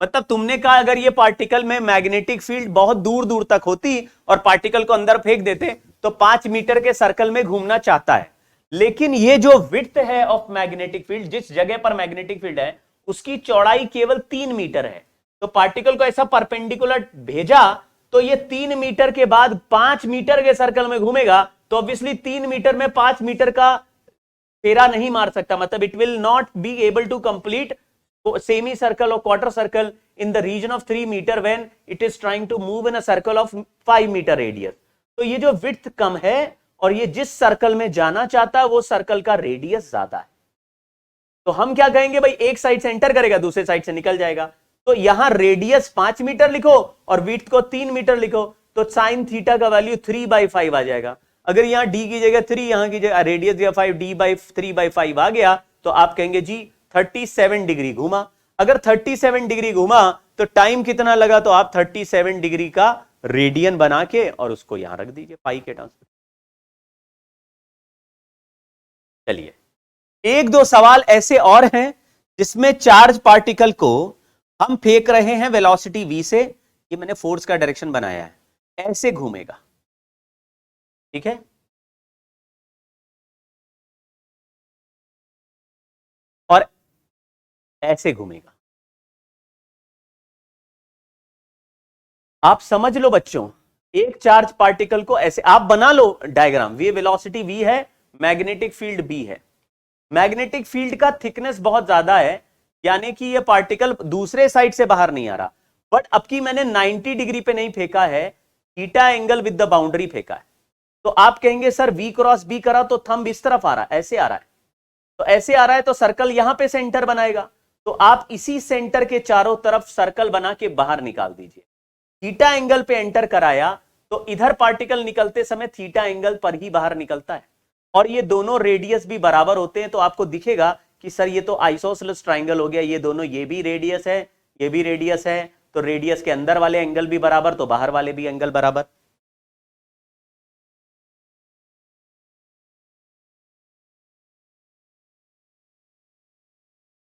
मतलब तुमने कहा अगर ये पार्टिकल में मैग्नेटिक फील्ड बहुत दूर दूर तक होती और पार्टिकल को अंदर फेंक देते तो 5 मीटर के सर्कल में घूमना चाहता है। लेकिन ये जो विड्थ है ऑफ मैग्नेटिक फील्ड, जिस जगह पर मैग्नेटिक फील्ड है उसकी चौड़ाई केवल 3 मीटर है, तो पार्टिकल को ऐसा परपेंडिकुलर भेजा तो ये 3 मीटर के बाद 5 मीटर के सर्कल में घूमेगा, तो ऑब्वियसली 3 मीटर में 5 मीटर का फेरा नहीं मार सकता, मतलब it will not be able to complete semi circle और quarter circle in the region of 3 metre when it is trying to move in a circle of 5 metre radius. तो ये जो विड्थ कम है और ये जिस सर्कल में जाना चाहता है वो सर्कल का रेडियस ज्यादा है, तो हम क्या कहेंगे भाई, एक साइड से एंटर करेगा दूसरे साइड से निकल जाएगा, तो यहां रेडियस 5 मीटर लिखो और विड्थ को 3 मीटर लिखो, तो साइन थीटा का वैल्यू 3/5 आ जाएगा। अगर यहां डी की जगह 3, यहां की जगह रेडियस या 5, d/3/5 आ गया, तो आप कहेंगे जी 37 डिग्री घूमा। अगर 37 डिग्री घूमा तो टाइम कितना लगा, तो आप 37 डिग्री का रेडियन बना के और उसको यहां रख दीजिए पाई के टर्म्स में। चलिए, एक दो सवाल ऐसे और हैं जिसमें चार्ज पार्टिकल को हम फेंक रहे हैं वेलोसिटी v से, ये मैंने फोर्स का डायरेक्शन बनाया है, ऐसे घूमेगा, ठीक है, और ऐसे घूमेगा। आप समझ लो बच्चों, एक चार्ज पार्टिकल को ऐसे आप बना लो डायग्राम, ये वेलोसिटी v है, मैग्नेटिक फील्ड b है, मैग्नेटिक फील्ड का थिकनेस बहुत ज्यादा है, यानी कि ये पार्टिकल दूसरे साइड से बाहर नहीं आ रहा, बट अब की मैंने 90 डिग्री पे नहीं फेंका है, theta angle with the boundary फेंका है, तो आप कहेंगे सर v क्रॉस b करा तो थंब इस तरफ आ रहा है, ऐसे आ रहा है, तो ऐसे आ रहा है तो सर्कल यहां पे सेंटर बनाएगा, तो आप इसी सेंटर के चारों तरफ सर्कल बना के बाहर निकाल दीजिए, थीटा एंगल पे एंटर कराया तो इधर पार्टिकल निकलते समय थीटा एंगल पर ही बाहर निकलता है, और ये दोनों रेडियस भी बराबर होते हैं, तो आपको दिखेगा कि सर ये तो आइसोसेलेस ट्राइंगल हो गया, ये दोनों, ये भी रेडियस है, ये भी रेडियस है, तो रेडियस के अंदर वाले एंगल भी बराबर, तो बाहर वाले भी एंगल बराबर।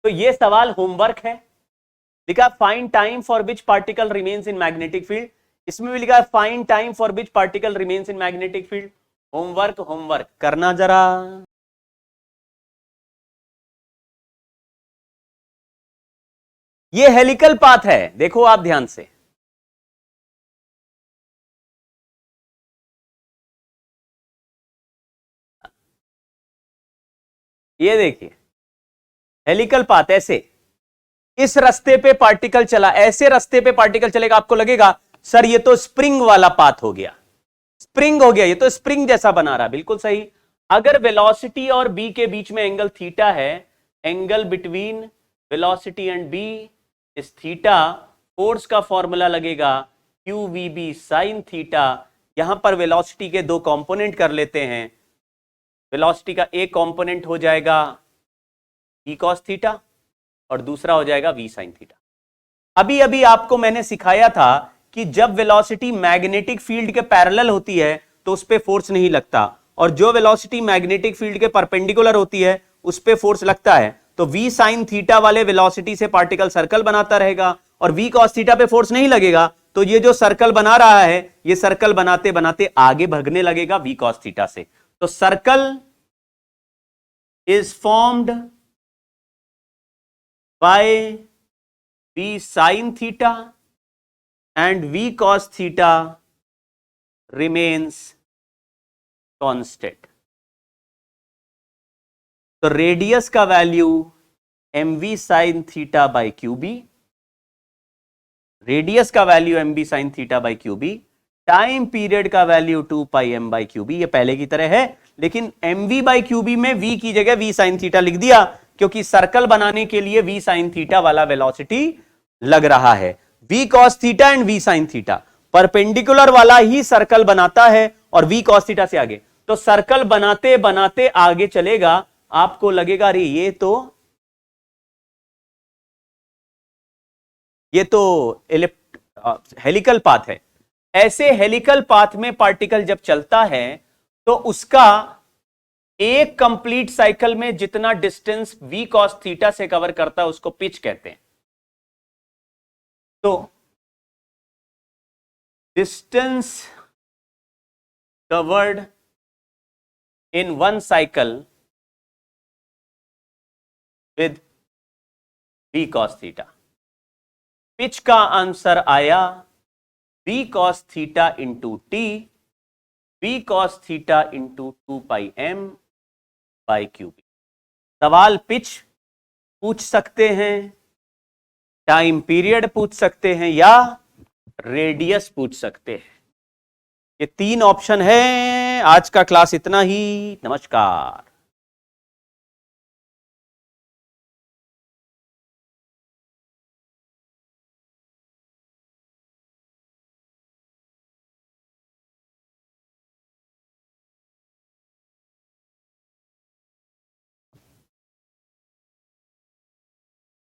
तो ये सवाल होमवर्क है, लिखा find time for which particle remains in magnetic field, इसमें भी लिखा है find time for which particle remains in magnetic field. Homework homework करना जरा। ये हेलिकल पाथ है, देखो आप ध्यान से, ये देखिए हेलिकल पाथ, ऐसे इस रास्ते पे पार्टिकल चला, ऐसे रास्ते पे पार्टिकल चलेगा, आपको लगेगा सर ये तो स्प्रिंग वाला पाथ हो गया, स्प्रिंग हो गया, ये तो स्प्रिंग जैसा बना रहा, बिल्कुल सही। अगर वेलोसिटी और बी के बीच में एंगल थीटा है, angle between velocity and B is theta, force का फॉर्मूला लगेगा Q V B sine theta. यहां पर वेलोसिटी के दो कंपोनेंट कर लेते हैं, वेलोसिटी का एक कंपोनेंट हो जाएगा v cos थीटा और दूसरा हो जाएगा v sin थीटा। अभी अभी आपको मैंने सिखाया था कि जब वेलोसिटी मैग्नेटिक फील्ड के पैरेलल होती है तो उस पर फोर्स नहीं लगता, और जो वेलोसिटी मैग्नेटिक फील्ड के परपेंडिकुलर होती है उस पर फोर्स लगता है, तो v sin थीटा वाले वेलोसिटी से पार्टिकल सर्कल बनाता रहेगा और v cos थीटा पे फोर्स नहीं लगेगा, तो ये जो सर्कल बना रहा है ये सर्कल बनाते बनाते आगे भागने लगेगा v cos थीटा से, तो circle is formed by v sin theta and v cos theta remains constant. तो रेडियस का value mv sin theta by QB, radius का value mv sin theta by q B, time period का value 2 pi m by q B, ये पहले की तरह है, लेकिन mv बाई क्यूबी में v की जगह v sin थीटा लिख दिया, क्योंकि सर्कल बनाने के लिए v sin थीटा वाला वेलोसिटी लग रहा है। v cos theta and v sin theta perpendicular वाला ही सर्कल बनाता है और v cos थीटा से आगे, तो सर्कल बनाते बनाते आगे चलेगा, आपको लगेगा अरे ये तो हेलिकल पाथ है। ऐसे हेलिकल पाथ में पार्टिकल जब चलता है तो उसका एक कंप्लीट साइकिल में जितना डिस्टेंस v cos थीटा से कवर करता है उसको पिच कहते हैं। तो distance covered in one cycle with v cos theta, pitch का आंसर आया v cos theta into T, v cos theta into 2 pi m by QB. सवाल पिच पूछ सकते हैं, टाइम पीरियड पूछ सकते हैं या रेडियस पूछ सकते हैं, ये 3 ऑप्शन है। आज का क्लास इतना ही, नमस्कार।